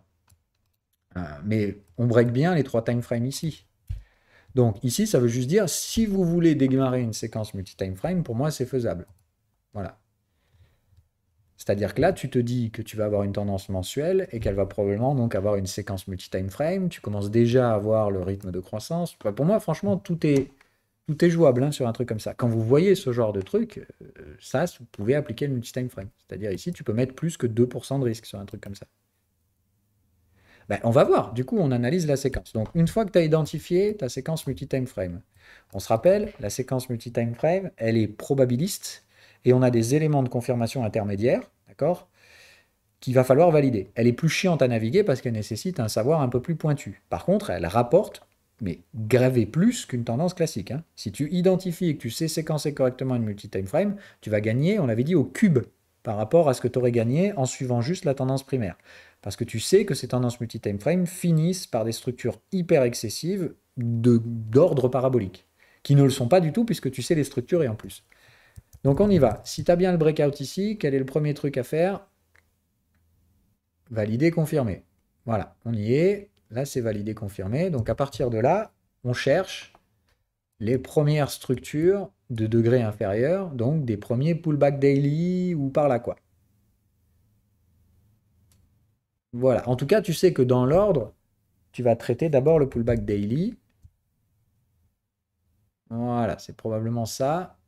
Mais on break bien les trois time frames ici. Donc ici, ça veut juste dire, si vous voulez démarrer une séquence multi-time frame, pour moi, c'est faisable. Voilà. C'est-à-dire que là, tu te dis que tu vas avoir une tendance mensuelle et qu'elle va probablement donc avoir une séquence multi-time frame. Tu commences déjà à avoir le rythme de croissance. Enfin, pour moi, franchement, tout est jouable, hein, sur un truc comme ça. Quand vous voyez ce genre de truc, ça, vous pouvez appliquer le multi-time frame. C'est-à-dire ici, tu peux mettre plus que 2% de risque sur un truc comme ça. Ben, on va voir. Du coup, on analyse la séquence. Donc, une fois que tu as identifié ta séquence multi-time frame, on se rappelle, la séquence multi-time frame, elle est probabiliste et on a des éléments de confirmation intermédiaires, d'accord, qu'il va falloir valider. Elle est plus chiante à naviguer parce qu'elle nécessite un savoir un peu plus pointu. Par contre, elle rapporte, mais gravé plus qu'une tendance classique, hein. Si tu identifies et que tu sais séquencer correctement une multi-time frame, tu vas gagner, on l'avait dit, au cube par rapport à ce que tu aurais gagné en suivant juste la tendance primaire. Parce que tu sais que ces tendances multi-time frame finissent par des structures hyper excessives d'ordre parabolique, qui ne le sont pas du tout puisque tu sais les structures et en plus. Donc on y va. Si tu as bien le breakout ici, quel est le premier truc à faire? Valider, confirmer. Voilà, on y est. Là, c'est validé, confirmé. Donc à partir de là, on cherche les premières structures de degré inférieur, donc des premiers pullback daily ou par là quoi. Voilà, en tout cas, tu sais que dans l'ordre, tu vas traiter d'abord le pullback daily. Voilà, c'est probablement ça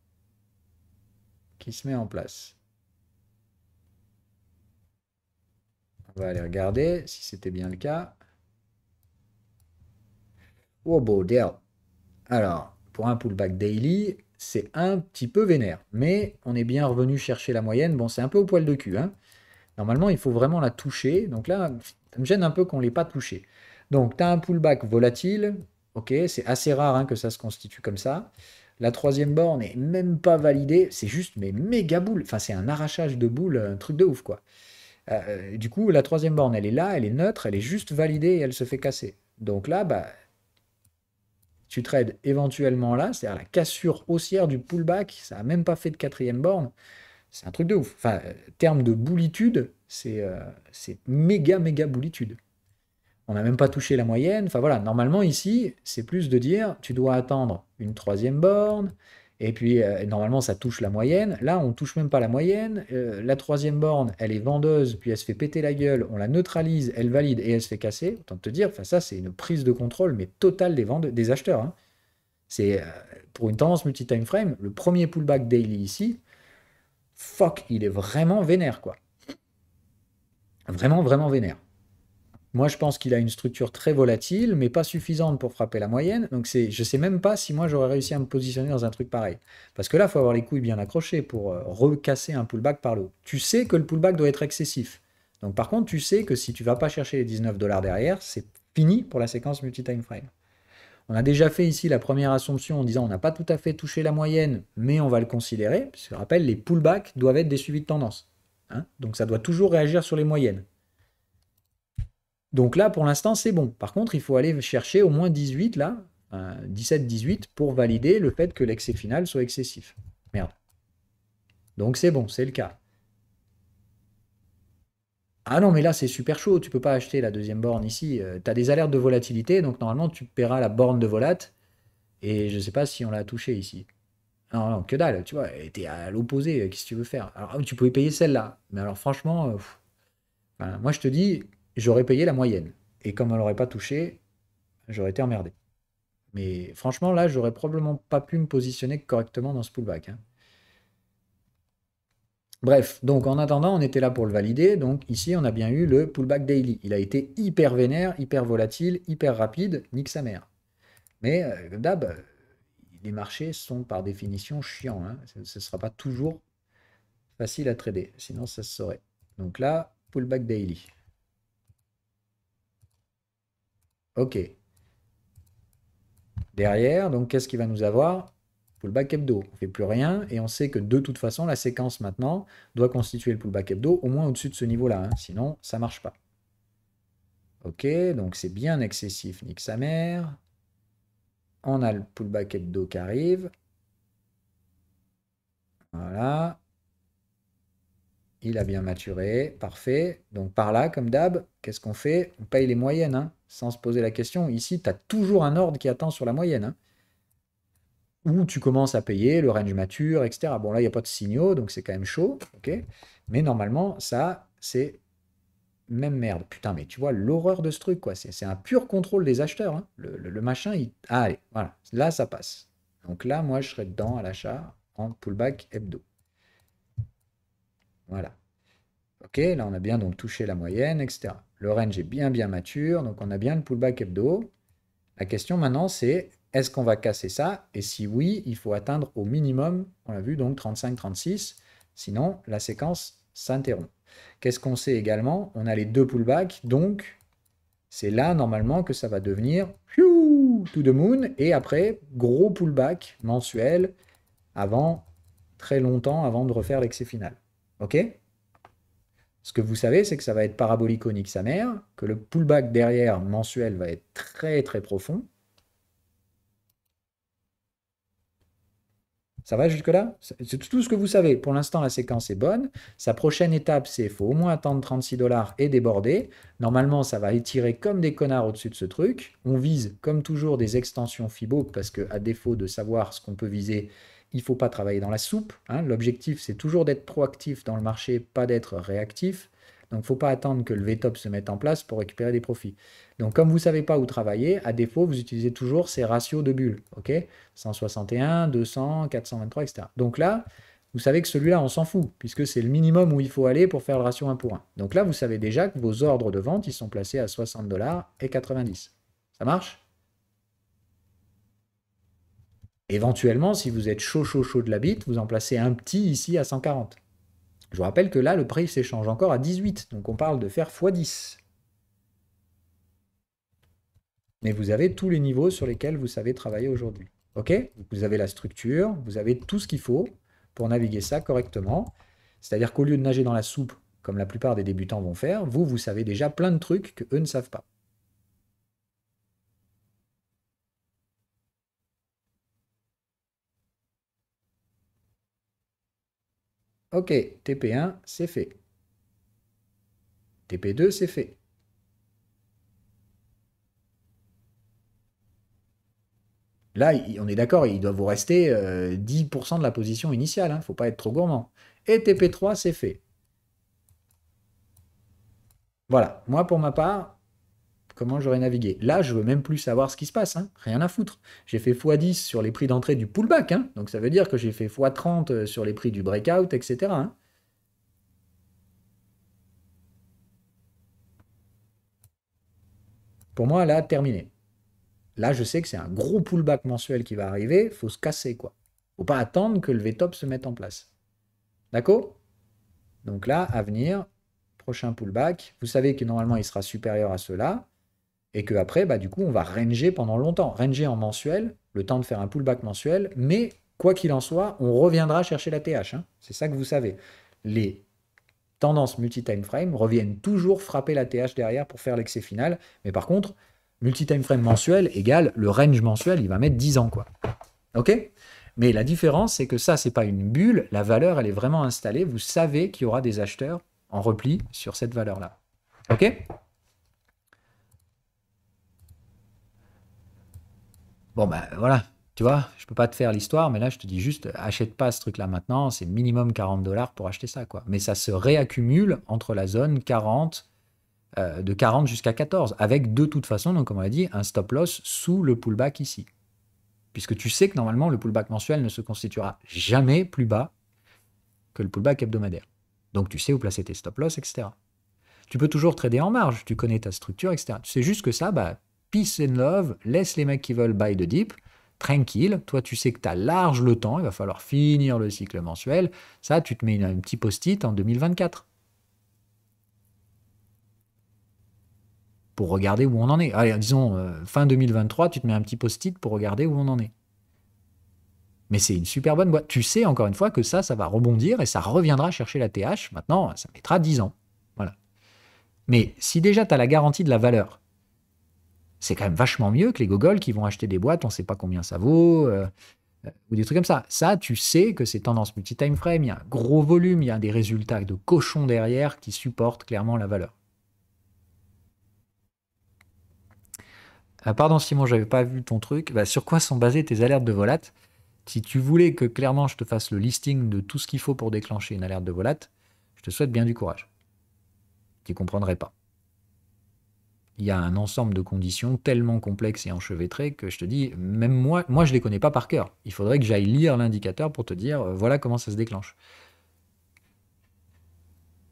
qui se met en place. On va aller regarder si c'était bien le cas. Oh, bordel. Alors, pour un pullback daily, c'est un petit peu vénère. Mais on est bien revenu chercher la moyenne. Bon, c'est un peu au poil de cul, hein. Normalement, il faut vraiment la toucher. Donc là, ça me gêne un peu qu'on ne l'ait pas touché. Donc, tu as un pullback volatile. Ok, c'est assez rare hein, que ça se constitue comme ça. La troisième borne n'est même pas validée. C'est juste, mais méga boule. Enfin, c'est un arrachage de boule, un truc de ouf, quoi. Du coup, la troisième borne, elle est là, elle est neutre, elle est juste validée et elle se fait casser. Donc là, bah, tu trades éventuellement là, c'est-à-dire la cassure haussière du pullback, ça n'a même pas fait de quatrième borne. C'est un truc de ouf. Enfin, terme de boulitude, c'est méga, méga boulitude. On n'a même pas touché la moyenne. Enfin voilà, normalement ici, c'est plus de dire, tu dois attendre une troisième borne, et puis normalement ça touche la moyenne. Là, on touche même pas la moyenne. La troisième borne, elle est vendeuse, puis elle se fait péter la gueule, on la neutralise, elle valide et elle se fait casser. Autant te dire, enfin ça c'est une prise de contrôle, mais totale des acheteurs, hein. C'est pour une tendance multi-time frame, le premier pullback daily ici, fuck, il est vraiment vénère, quoi. Vraiment, vraiment vénère. Moi, je pense qu'il a une structure très volatile, mais pas suffisante pour frapper la moyenne. Donc, je sais même pas si moi j'aurais réussi à me positionner dans un truc pareil. Parce que là, il faut avoir les couilles bien accrochées pour recasser un pullback par le haut. Tu sais que le pullback doit être excessif. Donc, par contre, tu sais que si tu vas pas chercher les 19 dollars derrière, c'est fini pour la séquence multi-time frame. On a déjà fait ici la première assumption en disant on n'a pas tout à fait touché la moyenne, mais on va le considérer. Parce que je rappelle, les pullbacks doivent être des suivis de tendance, hein. Donc ça doit toujours réagir sur les moyennes. Donc là, pour l'instant, c'est bon. Par contre, il faut aller chercher au moins 18, là, 17-18, pour valider le fait que l'excès final soit excessif. Merde. Donc c'est bon, c'est le cas. Ah non, mais là, c'est super chaud. Tu peux pas acheter la deuxième borne ici. Tu as des alertes de volatilité, donc normalement, tu paieras la borne de volat. Et je ne sais pas si on l'a touché ici. Non, non, que dalle, tu vois, t'es à l'opposé, qu'est-ce que tu veux faire? Alors, tu pouvais payer celle-là. Mais alors, franchement, enfin, moi, je te dis, j'aurais payé la moyenne. Et comme elle n'aurait pas touché, j'aurais été emmerdé. Mais franchement, là, j'aurais probablement pas pu me positionner correctement dans ce pullback, hein. Bref, donc en attendant, on était là pour le valider. Donc ici, on a bien eu le pullback daily. Il a été hyper vénère, hyper volatile, hyper rapide, nique sa mère. Mais comme d'hab, les marchés sont par définition chiants, hein. Ce ne sera pas toujours facile à trader, sinon ça se saurait. Donc là, pullback daily. Ok. Derrière, donc qu'est-ce qu'il va nous avoir? Pullback hebdo. On ne fait plus rien et on sait que de toute façon, la séquence maintenant doit constituer le pullback hebdo au moins au-dessus de ce niveau-là, hein. Sinon, ça ne marche pas. Ok, donc c'est bien excessif, nique sa mère. On a le pullback hebdo qui arrive. Voilà. Il a bien maturé, parfait. Donc par là, comme d'hab, qu'est-ce qu'on fait? On paye les moyennes, hein, sans se poser la question. Ici, tu as toujours un ordre qui attend sur la moyenne, hein. Ou tu commences à payer, le range mature, etc. Bon, là, il n'y a pas de signaux, donc c'est quand même chaud, ok. Mais normalement, ça, c'est même merde. Putain, mais tu vois l'horreur de ce truc, quoi. C'est un pur contrôle des acheteurs, hein. Le machin, il... Ah, allez, voilà. Là, ça passe. Donc là, moi, je serais dedans à l'achat en pullback hebdo. Voilà. Ok, là, on a bien donc touché la moyenne, etc. le range est bien bien mature, donc on a bien le pullback hebdo. La question maintenant, c'est est-ce qu'on va casser ça? Et si oui, il faut atteindre au minimum, on l'a vu, donc 35-36. Sinon, la séquence s'interrompt. Qu'est-ce qu'on sait également? On a les deux pullbacks, donc c'est là normalement que ça va devenir to the moon. Et après, gros pullback mensuel avant, très longtemps avant de refaire l'excès final. OK? Ce que vous savez, c'est que ça va être paraboliconique sa mère, que le pullback derrière mensuel va être très très profond. Ça va jusque-là? C'est tout ce que vous savez. Pour l'instant, la séquence est bonne. Sa prochaine étape, c'est qu'il faut au moins attendre 36 $ et déborder. Normalement, ça va étirer comme des connards au-dessus de ce truc. On vise, comme toujours, des extensions Fibo, parce qu'à défaut de savoir ce qu'on peut viser, il ne faut pas travailler dans la soupe. Hein. L'objectif, c'est toujours d'être proactif dans le marché, pas d'être réactif. Donc, il ne faut pas attendre que le VTOP se mette en place pour récupérer des profits. Donc, comme vous ne savez pas où travailler, à défaut, vous utilisez toujours ces ratios de bulles. OK? 161, 200, 423, etc. Donc là, vous savez que celui-là, on s'en fout, puisque c'est le minimum où il faut aller pour faire le ratio 1 pour 1. Donc là, vous savez déjà que vos ordres de vente, ils sont placés à 60 $ et 90. Ça marche? Éventuellement, si vous êtes chaud de la bite, vous en placez un petit ici à 140. Je vous rappelle que là, le prix s'échange encore à 18, donc on parle de faire x10. Mais vous avez tous les niveaux sur lesquels vous savez travailler aujourd'hui. OK? Vous avez la structure, vous avez tout ce qu'il faut pour naviguer ça correctement. C'est-à-dire qu'au lieu de nager dans la soupe, comme la plupart des débutants vont faire, vous savez déjà plein de trucs que eux ne savent pas. OK, TP1, c'est fait. TP2, c'est fait. Là, on est d'accord, il doit vous rester 10% de la position initiale. Il ne faut pas être trop gourmand. Et TP3, c'est fait. Voilà. Moi, pour ma part, comment j'aurais navigué? Là, je veux même plus savoir ce qui se passe. Hein. Rien à foutre. J'ai fait x10 sur les prix d'entrée du pullback. Hein. Donc, ça veut dire que j'ai fait x30 sur les prix du breakout, etc. Hein. Pour moi, là, terminé. Là, je sais que c'est un gros pullback mensuel qui va arriver. Il faut se casser, quoi. Faut pas attendre que le VTOP se mette en place. D'accord? Donc là, à venir, prochain pullback. Vous savez que normalement, il sera supérieur à cela. Et qu'après, bah, du coup, on va ranger pendant longtemps. Ranger en mensuel, le temps de faire un pullback mensuel. Mais quoi qu'il en soit, on reviendra chercher la TH. Hein. C'est ça que vous savez. Les tendances multi-time frame reviennent toujours frapper la TH derrière pour faire l'excès final. Mais par contre, multi-time frame mensuel égale le range mensuel, il va mettre 10 ans. Quoi. OK? Mais la différence, c'est que ça, c'est pas une bulle. La valeur, elle est vraiment installée. Vous savez qu'il y aura des acheteurs en repli sur cette valeur-là. OK? Bon, ben voilà. Tu vois, je peux pas te faire l'histoire, mais là, je te dis juste, achète pas ce truc-là maintenant. C'est minimum 40 $ pour acheter ça, quoi. Mais ça se réaccumule entre la zone 40, de 40 jusqu'à 14, avec de toute façon, donc comme on l'a dit, un stop loss sous le pullback ici. Puisque tu sais que normalement, le pullback mensuel ne se constituera jamais plus bas que le pullback hebdomadaire. Donc tu sais où placer tes stop loss, etc. Tu peux toujours trader en marge, tu connais ta structure, etc. Tu sais juste que ça, bah, peace and love, laisse les mecs qui veulent buy the dip, tranquille. Toi, tu sais que tu as large le temps, il va falloir finir le cycle mensuel. Ça, tu te mets un petit post-it en 2024. Pour regarder où on en est. Allez, disons, fin 2023, tu te mets un petit post-it pour regarder où on en est. Mais c'est une super bonne boîte. Tu sais, encore une fois, que ça va rebondir et ça reviendra chercher la TH. Maintenant, ça mettra 10 ans. Voilà. Mais si déjà tu as la garantie de la valeur, c'est quand même vachement mieux que les gogoles qui vont acheter des boîtes, on ne sait pas combien ça vaut, ou des trucs comme ça. Ça, tu sais que c'est tendance multi-time frame, il y a un gros volume, il y a des résultats de cochon derrière qui supportent clairement la valeur. Pardon Simon, j'avais pas vu ton truc. Bah, sur quoi sont basées tes alertes de volat? Si tu voulais que clairement je te fasse le listing de tout ce qu'il faut pour déclencher une alerte de volat, je te souhaite bien du courage. Tu ne comprendrais pas. Il y a un ensemble de conditions tellement complexes et enchevêtrées que je te dis, même moi je ne les connais pas par cœur. Il faudrait que j'aille lire l'indicateur pour te dire, voilà comment ça se déclenche.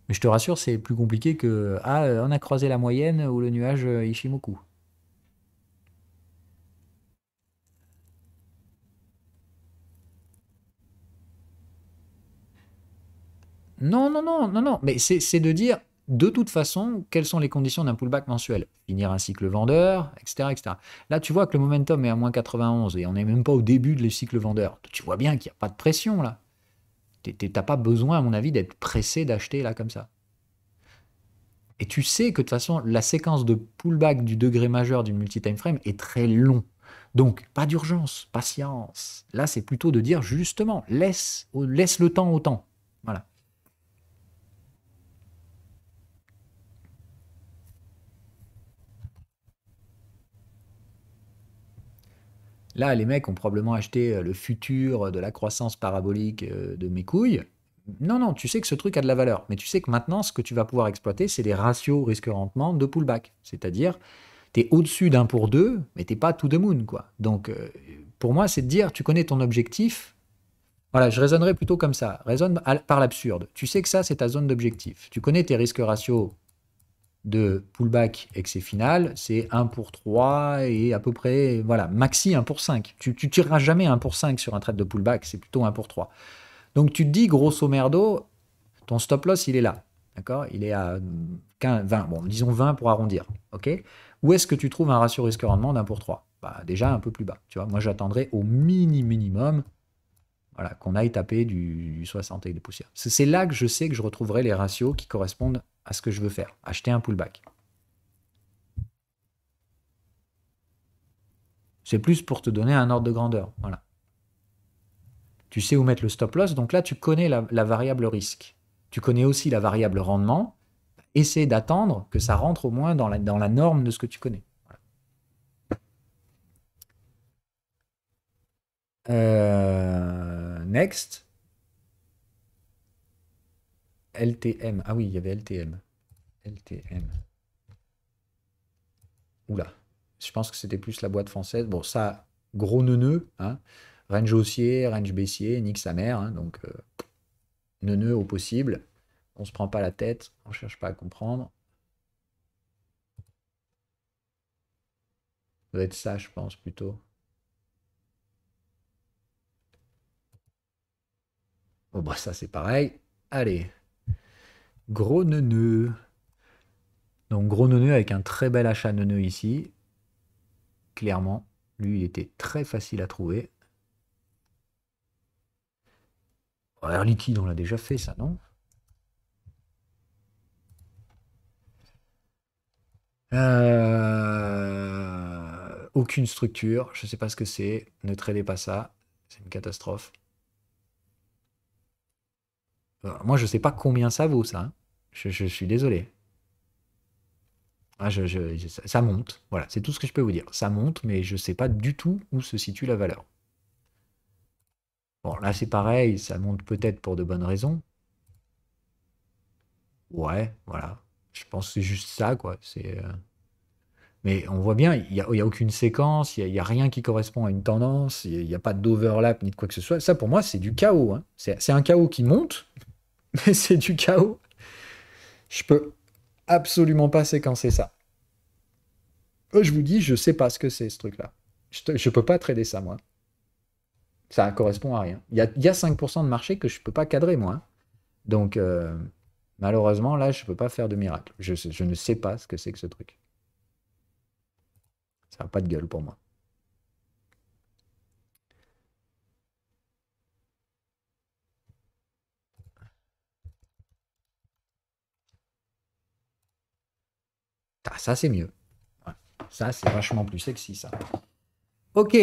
Mais je te rassure, c'est plus compliqué que ah, on a croisé la moyenne ou le nuage Ishimoku. Non, non, non, non, non. Mais c'est de dire, de toute façon, quelles sont les conditions d'un pullback mensuel. Finir un cycle vendeur, etc., etc. Là, tu vois que le momentum est à moins 91 et on n'est même pas au début de le cycle vendeur. Tu vois bien qu'il n'y a pas de pression là. T'as pas besoin, à mon avis, d'être pressé d'acheter là comme ça. Et tu sais que de toute façon, la séquence de pullback du degré majeur du multi-time frame est très long. Donc, pas d'urgence, patience. Là, c'est plutôt de dire justement, laisse le temps au temps. Voilà. Là, les mecs ont probablement acheté le futur de la croissance parabolique de mes couilles. Non, non, tu sais que ce truc a de la valeur. Mais tu sais que maintenant, ce que tu vas pouvoir exploiter, c'est les ratios risque-rendement de pullback. C'est-à-dire, tu es au-dessus d'un pour deux, mais t'es pas to the moon, quoi. Donc, pour moi, c'est de dire, tu connais ton objectif. Voilà, je raisonnerais plutôt comme ça. Raisonne par l'absurde. Tu sais que ça, c'est ta zone d'objectif. Tu connais tes risques ratios de pullback excès final, c'est 1 pour 3 et à peu près, voilà, maxi 1 pour 5. Tu tireras jamais 1 pour 5 sur un trade de pullback, c'est plutôt 1 pour 3. Donc tu te dis, grosso merdo, ton stop loss, il est là. D'accord? Il est à 15, 20, bon, disons 20 pour arrondir. Ok? Où est-ce que tu trouves un ratio risque-rendement d'un pour 3? Bah, déjà un peu plus bas. Tu vois, moi j'attendrais au minimum voilà, qu'on aille taper du 60 et des poussières. C'est là que je sais que je retrouverai les ratios qui correspondent à ce que je veux faire. Acheter un pullback. C'est plus pour te donner un ordre de grandeur. Voilà. Tu sais où mettre le stop loss, donc là tu connais la variable risque. Tu connais aussi la variable rendement. Essaie d'attendre que ça rentre au moins dans la norme de ce que tu connais. Voilà. Next. LTM. Ah oui, il y avait LTM. LTM. Oula. Je pense que c'était plus la boîte française. Bon, ça, gros neuneu. Hein. Range haussier, range baissier, nique sa mère. Hein, donc, neuneu au possible. On se prend pas la tête. On cherche pas à comprendre. Ça doit être ça, je pense, plutôt. Bon, bah, ça, c'est pareil. Allez. Gros neuneu. Donc, gros neuneu avec un très bel achat neuneu ici. Clairement. Lui, il était très facile à trouver. Air liquide, on l'a déjà fait, ça, non? Aucune structure. Je ne sais pas ce que c'est. Ne tradez pas ça. C'est une catastrophe. Moi, je ne sais pas combien ça vaut, ça. Hein. Je suis désolé. Ah, ça monte. Voilà, c'est tout ce que je peux vous dire. Ça monte, mais je ne sais pas du tout où se situe la valeur. Bon, là, c'est pareil. Ça monte peut-être pour de bonnes raisons. Ouais, voilà. Je pense que c'est juste ça, quoi. Mais on voit bien, il y a aucune séquence, il y a rien qui correspond à une tendance, il y a pas d'overlap ni de quoi que ce soit. Ça, pour moi, c'est du chaos. Hein. C'est un chaos qui monte, mais c'est du chaos. Je peux absolument pas séquencer ça. Je vous dis, je sais pas ce que c'est ce truc-là. Je peux pas trader ça, moi. Ça correspond à rien. Il y a 5% de marché que je peux pas cadrer, moi. Hein. Donc, malheureusement, là, je peux pas faire de miracle. Je ne sais pas ce que c'est que ce truc. Ça n'a pas de gueule pour moi. Ah, ça, c'est mieux. Ouais. Ça, c'est vachement plus sexy, ça. Ok,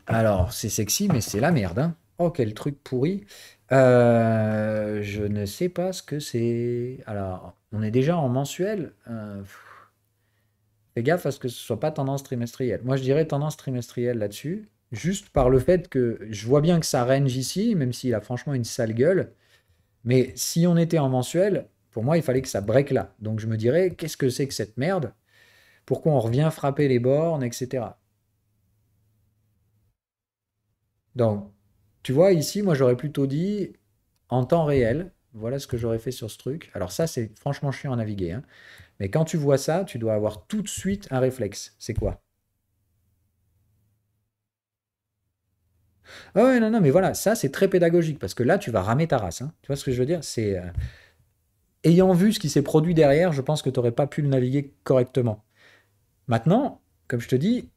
alors c'est sexy, mais c'est la merde. Hein. Oh, quel truc pourri. Je ne sais pas ce que c'est. Alors, on est déjà en mensuel. Fais gaffe à ce que ce soit pas tendance trimestrielle. Moi, je dirais tendance trimestrielle là-dessus, juste par le fait que je vois bien que ça range ici, même s'il a franchement une sale gueule. Mais si on était en mensuel, pour moi, il fallait que ça break là. Donc je me dirais, qu'est-ce que c'est que cette merde? Pourquoi on revient frapper les bornes, etc. Donc, tu vois, ici, moi, j'aurais plutôt dit en temps réel. voilà ce que j'aurais fait sur ce truc. Alors ça, c'est franchement chiant à naviguer, hein. Mais quand tu vois ça, tu dois avoir tout de suite un réflexe. C'est quoi? Ah ouais, non, non, mais voilà, ça c'est très pédagogique parce que là, tu vas ramer ta race, hein. Tu vois ce que je veux dire? C'est ayant vu ce qui s'est produit derrière, je pense que tu n'aurais pas pu le naviguer correctement. Maintenant, comme je te dis,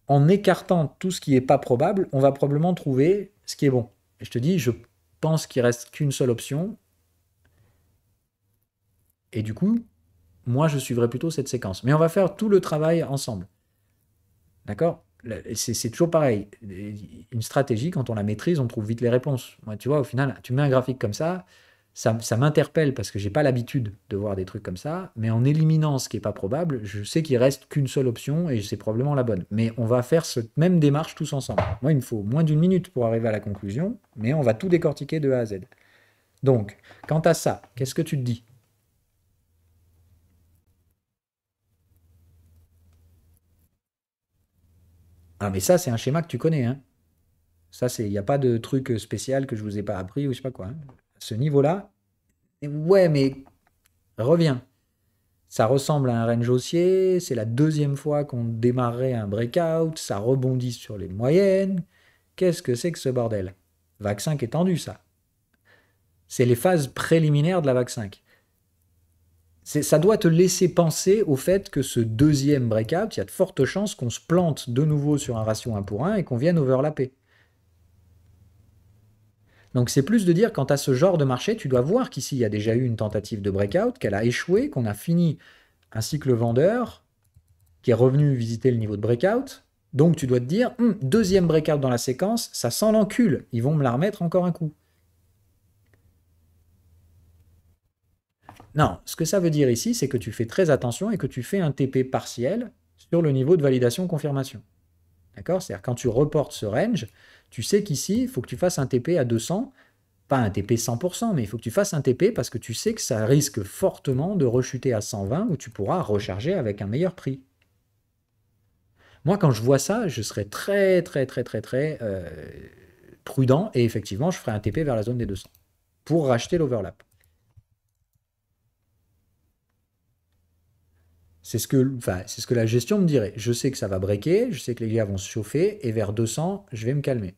en écartant tout ce qui n'est pas probable, on va probablement trouver ce qui est bon. Et je te dis, je pense qu'il reste qu'une seule option. Et du coup, moi, je suivrai plutôt cette séquence. Mais on va faire tout le travail ensemble. D'accord? C'est toujours pareil. Une stratégie, quand on la maîtrise, on trouve vite les réponses. Moi, tu vois, au final, tu mets un graphique comme ça m'interpelle parce que j'ai pas l'habitude de voir des trucs comme ça. Mais en éliminant ce qui est pas probable, je sais qu'il reste qu'une seule option et c'est probablement la bonne. Mais on va faire cette même démarche tous ensemble. Moi, il me faut moins d'une minute pour arriver à la conclusion, mais on va tout décortiquer de A à Z. Donc, quant à ça, qu'est-ce que tu te dis? Ah, mais ça, c'est un schéma que tu connais, hein. Ça, il n'y a pas de truc spécial que je vous ai pas appris ou je sais pas quoi, hein. À ce niveau-là, ouais, mais reviens. Ça ressemble à un range haussier, c'est la deuxième fois qu'on démarrerait un breakout, ça rebondit sur les moyennes. Qu'est-ce que c'est que ce bordel? Vague 5 est tendu, ça. C'est les phases préliminaires de la vague 5. Ça doit te laisser penser au fait que ce deuxième breakout, il y a de fortes chances qu'on se plante de nouveau sur un ratio 1 pour 1 et qu'on vienne overlapper. Donc c'est plus de dire, quant à ce genre de marché, tu dois voir qu'ici, il y a déjà eu une tentative de breakout, qu'elle a échoué, qu'on a fini un cycle vendeur, qui est revenu visiter le niveau de breakout. Donc tu dois te dire, deuxième breakout dans la séquence, ça sent l'encul, ils vont me la remettre encore un coup. Non, ce que ça veut dire ici, c'est que tu fais très attention et que tu fais un TP partiel sur le niveau de validation-confirmation. D'accord? C'est-à-dire quand tu reportes ce range, tu sais qu'ici, il faut que tu fasses un TP à 200, pas un TP 100%, mais il faut que tu fasses un TP parce que tu sais que ça risque fortement de rechuter à 120 où tu pourras recharger avec un meilleur prix. Moi, quand je vois ça, je serais très, très, très, très, très prudent et effectivement, je ferai un TP vers la zone des 200 pour racheter l'overlap. C'est ce que la gestion me dirait. Je sais que ça va breaker, je sais que les gars vont se chauffer et vers 200, je vais me calmer.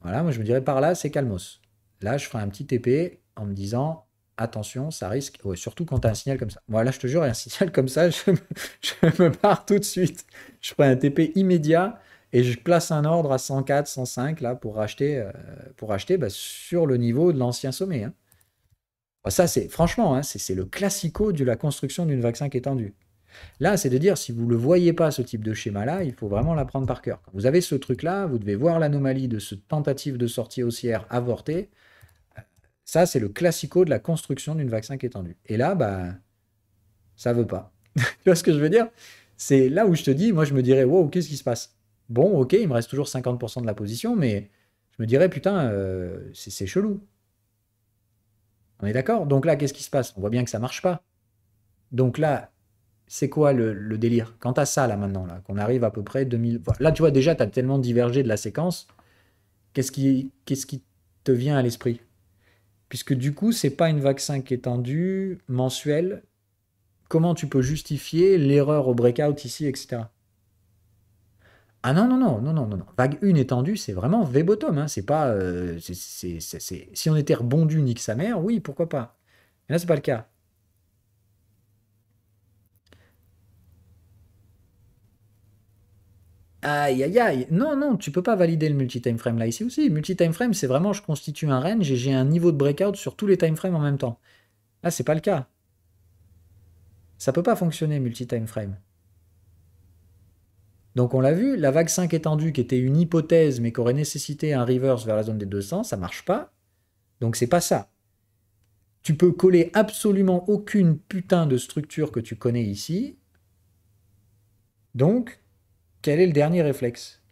Voilà, moi je me dirais par là, c'est calmos. Là, je ferai un petit TP en me disant attention, ça risque. Ouais, surtout quand tu as un signal comme ça. Moi, là, je te jure, un signal comme ça, je me barre tout de suite. Je ferai un TP immédiat et je place un ordre à 104, 105 là pour acheter bah, sur le niveau de l'ancien sommet, hein. Bah, ça, c'est franchement, hein, c'est le classico de la construction d'une vaccin qui est tendue. Là, c'est de dire, si vous ne le voyez pas, ce type de schéma-là, il faut vraiment l'apprendre par cœur. Quand vous avez ce truc-là, vous devez voir l'anomalie de ce tentative de sortie haussière avortée. Ça, c'est le classico de la construction d'une vaccin qui est tendue. Et là, bah, ça veut pas. Tu vois ce que je veux dire? C'est là où je te dis, moi, je me dirais, wow, qu'est-ce qui se passe? Bon, ok, il me reste toujours 50% de la position, mais je me dirais, putain, c'est chelou. On est d'accord? Donc là, qu'est-ce qui se passe? On voit bien que ça marche pas. Donc là, c'est quoi le délire? Quant à ça, là, maintenant, là, qu'on arrive à peu près 2000. Voilà. Là, tu vois, déjà, tu as tellement divergé de la séquence. Qu'est-ce qui te vient à l'esprit? Puisque du coup, c'est pas une vaccin qui est tendue, mensuelle. Comment tu peux justifier l'erreur au breakout ici, etc. Ah non, non, non, non, non, non, non. Vague 1 étendue, c'est vraiment V-bottom, hein. C'est pas. Si on était rebondu, nique sa mère, oui, pourquoi pas. Mais là, c'est pas le cas. Aïe, aïe, aïe. Non, non, tu peux pas valider le multi-time frame là, ici aussi. Multi-time frame, c'est vraiment, je constitue un range et j'ai un niveau de breakout sur tous les time frames en même temps. Là, c'est pas le cas. Ça peut pas fonctionner, multi-time frame. Donc, on l'a vu, la vague 5 étendue, qui était une hypothèse, mais qui aurait nécessité un reverse vers la zone des 200, ça marche pas. Donc, c'est pas ça. Tu peux coller absolument aucune putain de structure que tu connais ici. Donc, quel est le dernier réflexe?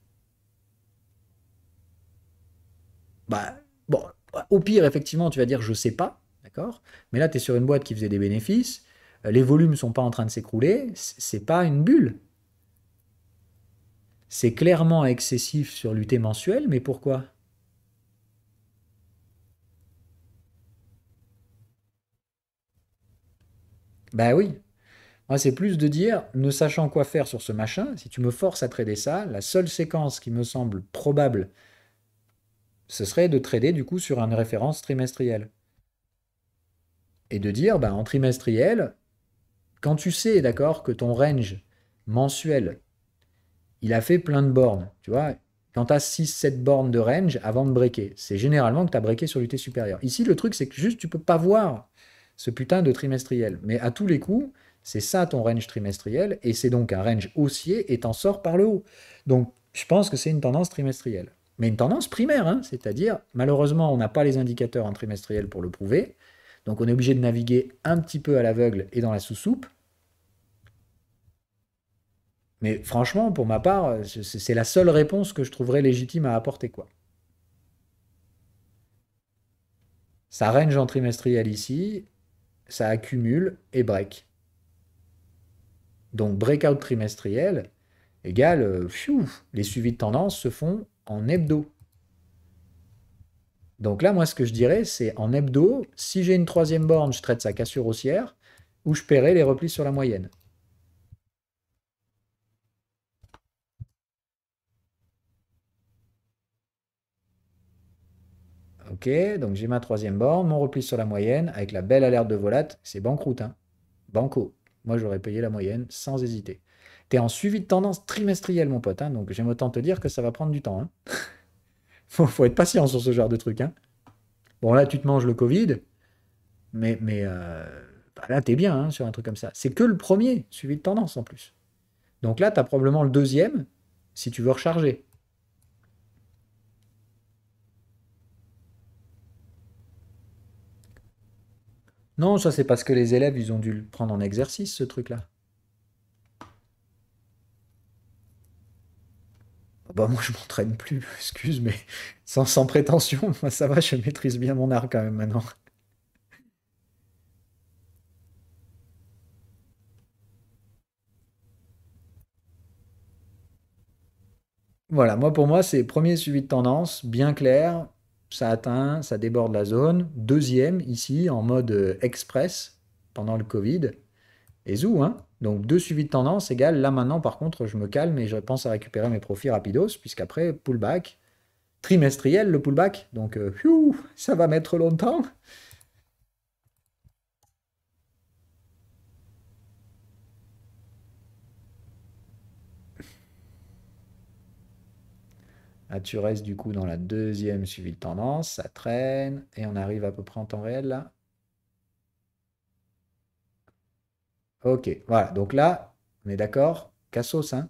Bah, bon, au pire, effectivement, tu vas dire je sais pas, d'accord? Mais là, tu es sur une boîte qui faisait des bénéfices, les volumes sont pas en train de s'écrouler, c'est pas une bulle. C'est clairement excessif sur l'UT mensuel, mais pourquoi? Bah oui. Moi, c'est plus de dire, ne sachant quoi faire sur ce machin, si tu me forces à trader ça, la seule séquence qui me semble probable, ce serait de trader du coup sur une référence trimestrielle. Et de dire, bah, en trimestriel, quand tu sais, d'accord, que ton range mensuel, il a fait plein de bornes, tu vois, quand tu as 6-7 bornes de range avant de breaker, c'est généralement que tu as breaké sur l'unité supérieure. Ici, le truc, c'est que juste, tu peux pas voir ce putain de trimestriel. Mais à tous les coups, c'est ça ton range trimestriel, et c'est donc un range haussier, et t'en sors par le haut. Donc, je pense que c'est une tendance trimestrielle. Mais une tendance primaire, hein, c'est-à-dire, malheureusement, on n'a pas les indicateurs en trimestriel pour le prouver, donc on est obligé de naviguer un petit peu à l'aveugle et dans la sous-soupe. Mais franchement, pour ma part, c'est la seule réponse que je trouverais légitime à apporter, quoi. Ça range en trimestriel ici, ça accumule et break. Donc breakout trimestriel égale, les suivis de tendance se font en hebdo. Donc là, moi, ce que je dirais, c'est en hebdo, si j'ai une troisième borne, je traite sa cassure haussière, ou je paierai les replis sur la moyenne. Ok, donc j'ai ma troisième borne, mon repli sur la moyenne, avec la belle alerte de volat, c'est banqueroute, hein. Banco. Moi, j'aurais payé la moyenne sans hésiter. T'es en suivi de tendance trimestriel, mon pote, hein, donc j'aime autant te dire que ça va prendre du temps, hein. Faut être patient sur ce genre de truc, hein. Bon, là, tu te manges le Covid, mais bah là, t'es bien, hein, sur un truc comme ça. C'est que le premier suivi de tendance en plus. Donc là, t'as probablement le deuxième si tu veux recharger. Non, ça c'est parce que les élèves, ils ont dû le prendre en exercice, ce truc-là. Bah moi, je m'entraîne plus, excuse, mais sans prétention, moi ça va, je maîtrise bien mon art quand même maintenant. Voilà, moi pour moi, c'est premier suivi de tendance, bien clair, ça atteint, ça déborde la zone. Deuxième, ici, en mode express, pendant le Covid, et zou, hein. Donc deux suivis de tendance égale, là maintenant par contre, je me calme et je pense à récupérer mes profits rapidos, puisqu'après, pullback, trimestriel le pullback, donc ça va mettre longtemps. Là, tu restes du coup dans la deuxième suivi de tendance, ça traîne, et on arrive à peu près en temps réel là. Ok, voilà, donc là, on est d'accord, cassos, hein.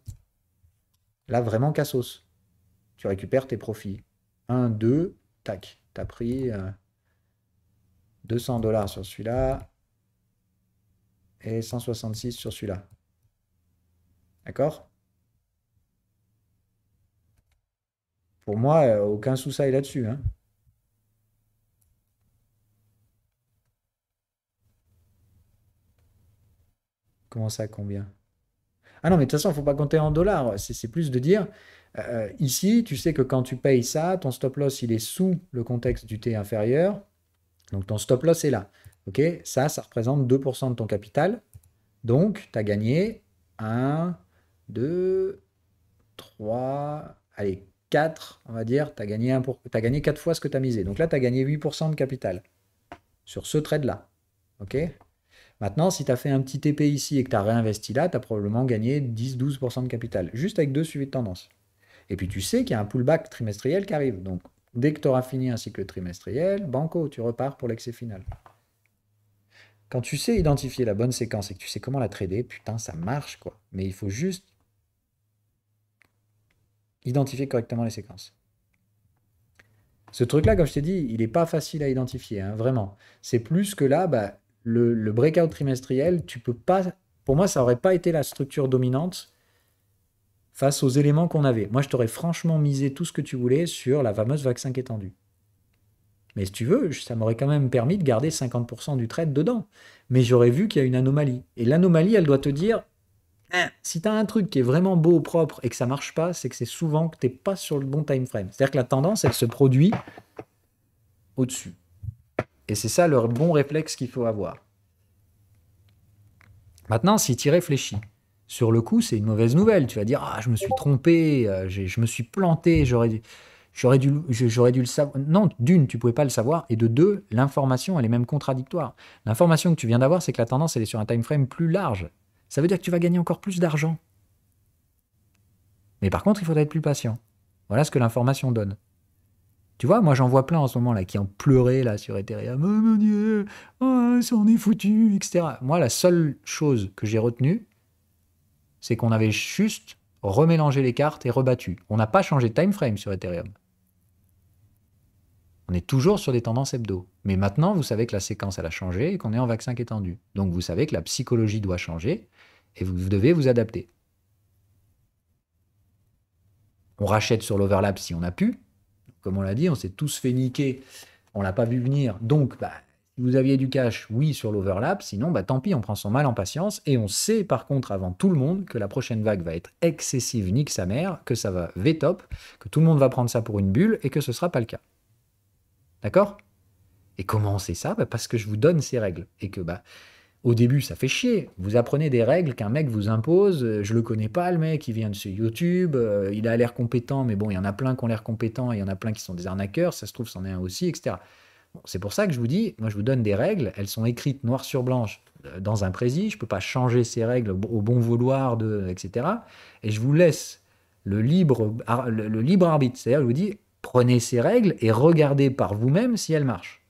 Là, vraiment cassos. Tu récupères tes profits. Un, 2, tac. Tu as pris 200 $ sur celui-là et 166 sur celui-là. D'accord? Pour moi, aucun sous-sail là-dessus, hein. Comment ça, combien? Ah non, mais de toute façon, il ne faut pas compter en dollars. C'est plus de dire, ici, tu sais que quand tu payes ça, ton stop loss, il est sous le contexte du T inférieur. Donc ton stop loss est là. Ok? Ça représente 2% de ton capital. Donc, tu as gagné un, 2, 3, allez, 4, on va dire. Tu as gagné, t'as gagné 4 fois ce que tu as misé. Donc là, tu as gagné 8% de capital sur ce trade-là. Ok? Maintenant, si tu as fait un petit TP ici et que tu as réinvesti là, tu as probablement gagné 10-12% de capital, juste avec deux suivis de tendance. Et puis tu sais qu'il y a un pullback trimestriel qui arrive. Donc, dès que tu auras fini un cycle trimestriel, banco, tu repars pour l'excès final. Quand tu sais identifier la bonne séquence et que tu sais comment la trader, putain, ça marche quoi. Mais il faut juste identifier correctement les séquences. Ce truc-là, comme je t'ai dit, il n'est pas facile à identifier, hein, vraiment. C'est plus que là, bah, le breakout trimestriel, tu peux pas. Pour moi, ça n'aurait pas été la structure dominante face aux éléments qu'on avait. Moi, je t'aurais franchement misé tout ce que tu voulais sur la fameuse vague 5 étendue. Mais si tu veux, ça m'aurait quand même permis de garder 50% du trade dedans. Mais j'aurais vu qu'il y a une anomalie. Et l'anomalie, elle doit te dire, si tu as un truc qui est vraiment beau, propre et que ça marche pas, c'est que c'est souvent que tu n'es pas sur le bon time frame. C'est-à-dire que la tendance, elle se produit au-dessus. Et c'est ça le bon réflexe qu'il faut avoir. Maintenant, si tu y réfléchis, sur le coup, c'est une mauvaise nouvelle. Tu vas dire, ah, je me suis trompé, je me suis planté, j'aurais dû le savoir. Non, d'une, tu pouvais pas le savoir, et de deux, l'information, elle est même contradictoire. L'information que tu viens d'avoir, c'est que la tendance, elle est sur un time frame plus large. Ça veut dire que tu vas gagner encore plus d'argent. Mais par contre, il faudra être plus patient. Voilà ce que l'information donne. Tu vois, moi j'en vois plein en ce moment là qui ont pleuré là sur Ethereum. Oh mon Dieu, oh, ça en est foutu, etc. Moi, la seule chose que j'ai retenue, c'est qu'on avait juste remélangé les cartes et rebattu. On n'a pas changé de time frame sur Ethereum. On est toujours sur des tendances hebdo. Mais maintenant, vous savez que la séquence, elle a changé et qu'on est en vaccin étendu. Donc vous savez que la psychologie doit changer et vous devez vous adapter. On rachète sur l'overlap si on a pu. Comme on l'a dit, on s'est tous fait niquer. On l'a pas vu venir. Donc, si vous aviez du cash, oui, sur l'overlap. Sinon, tant pis, on prend son mal en patience. Et on sait, par contre, avant tout le monde, que la prochaine vague va être excessive, nique sa mère, que ça va V-top, que tout le monde va prendre ça pour une bulle et que ce ne sera pas le cas. D'accord? Et comment on sait ça? Parce que je vous donne ces règles. Et que, au début, ça fait chier. Vous apprenez des règles qu'un mec vous impose. Je le connais pas, le mec, il vient de sur YouTube. Il a l'air compétent, mais bon, il y en a plein qui ont l'air compétents et il y en a plein qui sont des arnaqueurs. Ça se trouve, c'en est un aussi, etc. Bon, c'est pour ça que je vous dis, moi, je vous donne des règles. Elles sont écrites noir sur blanche dans un présis. Je peux pas changer ces règles au bon vouloir, etc. Et je vous laisse le libre arbitre. C'est-à-dire, je vous dis, prenez ces règles et regardez par vous-même si elles marchent.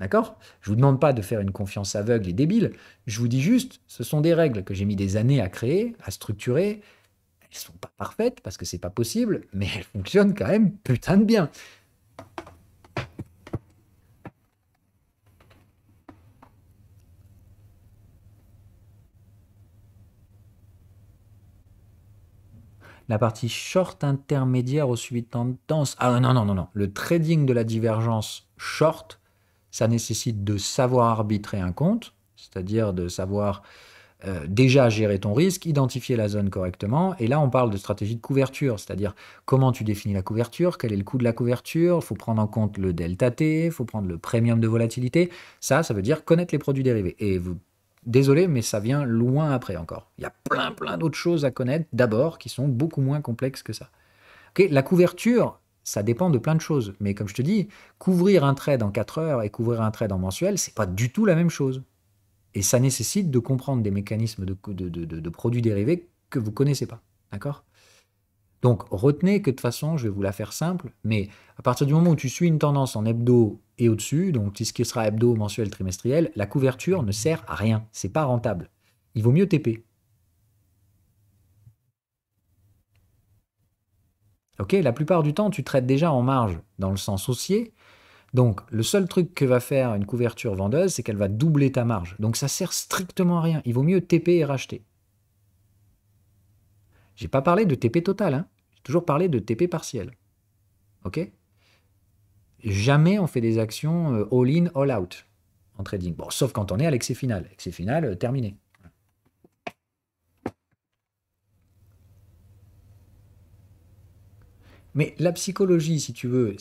D'accord? Je ne vous demande pas de faire une confiance aveugle et débile. Je vous dis juste, ce sont des règles que j'ai mis des années à créer, à structurer. Elles ne sont pas parfaites parce que c'est pas possible, mais elles fonctionnent quand même putain de bien. La partie short intermédiaire au suivi de tendance. Ah non, non, non, non. Le trading de la divergence short, ça nécessite de savoir arbitrer un compte, c'est-à-dire de savoir déjà gérer ton risque, identifier la zone correctement. Et là, on parle de stratégie de couverture, c'est-à-dire comment tu définis la couverture, quel est le coût de la couverture, il faut prendre en compte le delta T, il faut prendre le premium de volatilité. Ça veut dire connaître les produits dérivés. Et désolé, mais ça vient loin après encore. Il y a plein d'autres choses à connaître d'abord qui sont beaucoup moins complexes que ça. Okay, la couverture, ça dépend de plein de choses. Mais comme je te dis, couvrir un trade en 4 heures et couvrir un trade en mensuel, c'est pas du tout la même chose. Et ça nécessite de comprendre des mécanismes de produits dérivés que vous ne connaissez pas. D'accord? Donc, retenez que de toute façon, je vais vous la faire simple, mais à partir du moment où tu suis une tendance en hebdo et au-dessus, donc ce qui sera hebdo, mensuel, trimestriel, la couverture ne sert à rien. C'est pas rentable. Il vaut mieux TP. Ok, la plupart du temps, tu traites déjà en marge dans le sens haussier. Donc, le seul truc que va faire une couverture vendeuse, c'est qu'elle va doubler ta marge. Donc, ça sert strictement à rien. Il vaut mieux TP et racheter. J'ai pas parlé de TP total, hein. J'ai toujours parlé de TP partiel. Ok? Jamais on fait des actions all-in, all-out en trading. Bon, sauf quand on est à l'excès final. Excès final, terminé. Mais la psychologie, si tu veux,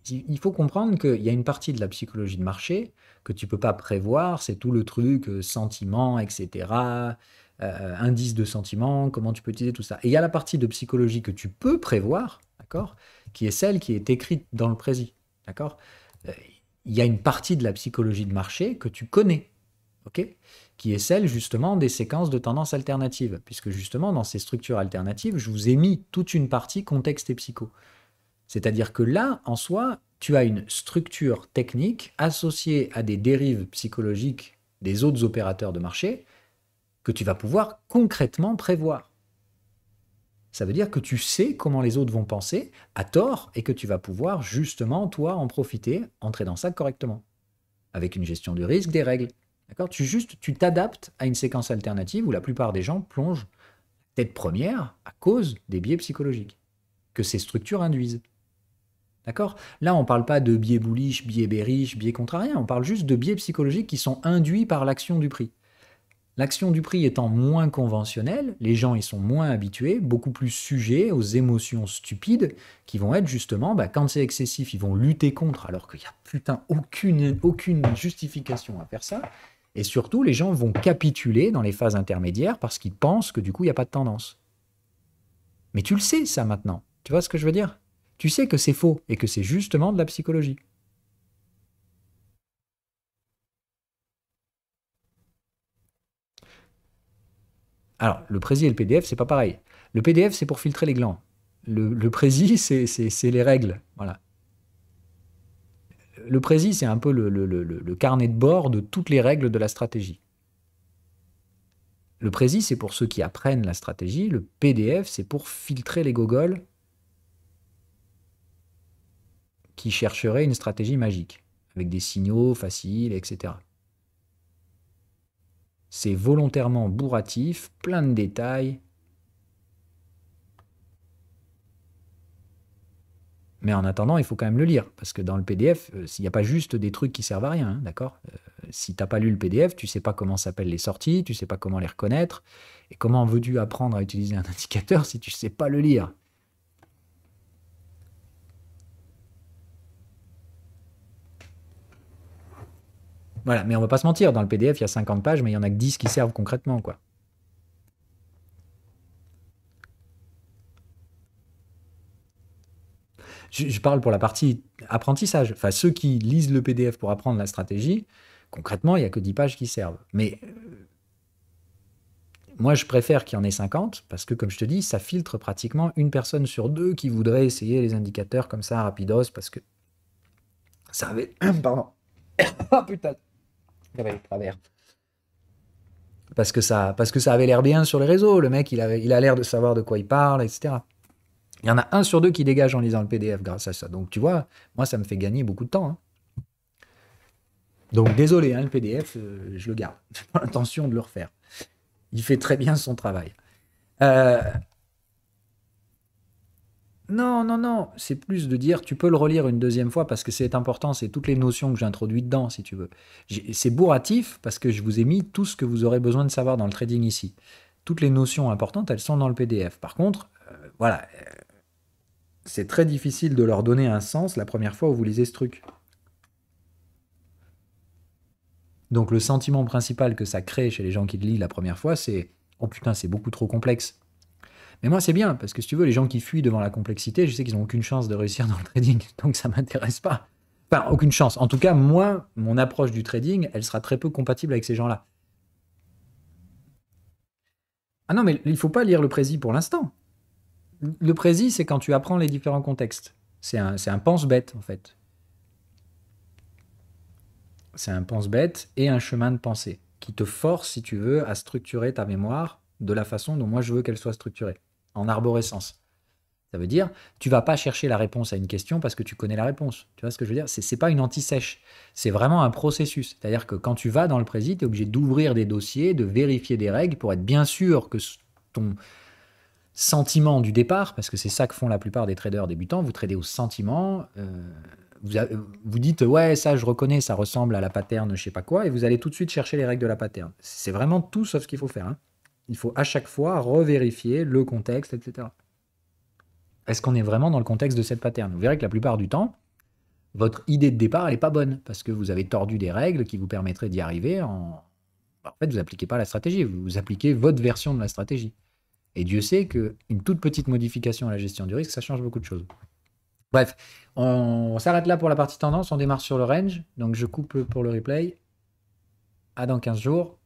il faut comprendre qu'il y a une partie de la psychologie de marché que tu ne peux pas prévoir. C'est tout le truc, sentiment, etc. Indice de sentiment, comment tu peux utiliser tout ça. Et il y a la partie de psychologie que tu peux prévoir, d'accord, qui est celle qui est écrite dans le précis, d'accord. Il y a une partie de la psychologie de marché que tu connais, ok, qui est celle justement des séquences de tendances alternatives, puisque justement dans ces structures alternatives, je vous ai mis toute une partie contexte et psycho. C'est-à-dire que là, en soi, tu as une structure technique associée à des dérives psychologiques des autres opérateurs de marché que tu vas pouvoir concrètement prévoir. Ça veut dire que tu sais comment les autres vont penser à tort et que tu vas pouvoir justement, toi, en profiter, entrer dans ça correctement, avec une gestion du risque, des règles. D'accord? Tu t'adaptes à une séquence alternative où la plupart des gens plongent tête première à cause des biais psychologiques que ces structures induisent. D'accord? Là, on ne parle pas de biais bullish, biais bearish, biais contrariens, on parle juste de biais psychologiques qui sont induits par l'action du prix. L'action du prix étant moins conventionnelle, les gens y sont moins habitués, beaucoup plus sujets aux émotions stupides qui vont être justement, quand c'est excessif, ils vont lutter contre alors qu'il n'y a aucune justification à faire ça. Et surtout, les gens vont capituler dans les phases intermédiaires parce qu'ils pensent que du coup, il n'y a pas de tendance. Mais tu le sais, ça, maintenant. Tu vois ce que je veux dire? Tu sais que c'est faux et que c'est justement de la psychologie. Alors, le prési et le PDF, c'est pas pareil. Le PDF, c'est pour filtrer les glands. Le prési, c'est les règles. Voilà. Le prési, c'est un peu le carnet de bord de toutes les règles de la stratégie. Le prési, c'est pour ceux qui apprennent la stratégie. Le PDF, c'est pour filtrer les gogoles qui chercheraient une stratégie magique, avec des signaux faciles, etc. C'est volontairement bourratif, plein de détails. Mais en attendant, il faut quand même le lire, parce que dans le PDF, s'il n'y a pas juste des trucs qui servent à rien, hein, d'accord? Si tu n'as pas lu le PDF, tu ne sais pas comment s'appellent les sorties, tu ne sais pas comment les reconnaître, et comment veux-tu apprendre à utiliser un indicateur si tu ne sais pas le lire? Voilà, mais on va pas se mentir, dans le PDF, il y a 50 pages, mais il y en a que 10 qui servent concrètement, quoi. Je parle pour la partie apprentissage. Enfin, ceux qui lisent le PDF pour apprendre la stratégie, concrètement, il n'y a que 10 pages qui servent. Mais moi, je préfère qu'il y en ait 50, parce que, comme je te dis, ça filtre pratiquement une personne sur deux qui voudrait essayer les indicateurs comme ça, rapidos, parce que ça avait... Pardon. Oh putain. J'avais le travers. Parce que ça avait l'air bien sur les réseaux. Le mec, il a l'air de savoir de quoi il parle, etc. Il y en a un sur deux qui dégage en lisant le PDF grâce à ça. Donc, tu vois, moi, ça me fait gagner beaucoup de temps, hein. Donc, désolé, hein, le PDF, je le garde. J'ai pas l'intention de le refaire. Il fait très bien son travail. Euh, non, non, non. C'est plus de dire, tu peux le relire une deuxième fois parce que c'est important. C'est toutes les notions que j'ai introduites dedans, si tu veux. C'est bourratif parce que je vous ai mis tout ce que vous aurez besoin de savoir dans le trading ici. Toutes les notions importantes, elles sont dans le PDF. Par contre, voilà, c'est très difficile de leur donner un sens la première fois où vous lisez ce truc. Donc le sentiment principal que ça crée chez les gens qui le lisent la première fois, c'est oh putain, c'est beaucoup trop complexe. Mais moi, c'est bien, parce que si tu veux, les gens qui fuient devant la complexité, je sais qu'ils n'ont aucune chance de réussir dans le trading, donc ça ne m'intéresse pas. Enfin, aucune chance. En tout cas, moi, mon approche du trading, elle sera très peu compatible avec ces gens-là. Ah non, mais il ne faut pas lire le prési pour l'instant. Le prési, c'est quand tu apprends les différents contextes. C'est un pense-bête, en fait. C'est un pense-bête et un chemin de pensée qui te force, si tu veux, à structurer ta mémoire de la façon dont moi je veux qu'elle soit structurée, en arborescence. Ça veut dire, tu vas pas chercher la réponse à une question parce que tu connais la réponse. Tu vois ce que je veux dire? C'est pas une anti-sèche. C'est vraiment un processus. C'est-à-dire que quand tu vas dans le prési, tu es obligé d'ouvrir des dossiers, de vérifier des règles pour être bien sûr que ton sentiment du départ, parce que c'est ça que font la plupart des traders débutants, vous tradez au sentiment, vous dites ouais, ça je reconnais, ça ressemble à la pattern, je sais pas quoi, et vous allez tout de suite chercher les règles de la pattern. C'est vraiment tout sauf ce qu'il faut faire, hein. Il faut à chaque fois revérifier le contexte, etc. Est-ce qu'on est vraiment dans le contexte de cette pattern? Vous verrez que la plupart du temps, votre idée de départ, elle n'est pas bonne, parce que vous avez tordu des règles qui vous permettraient d'y arriver en fait, vous n'appliquez pas la stratégie, vous appliquez votre version de la stratégie. Et Dieu sait qu'une toute petite modification à la gestion du risque, ça change beaucoup de choses. Bref, on s'arrête là pour la partie tendance, on démarre sur le range, donc je coupe pour le replay. À dans 15 jours.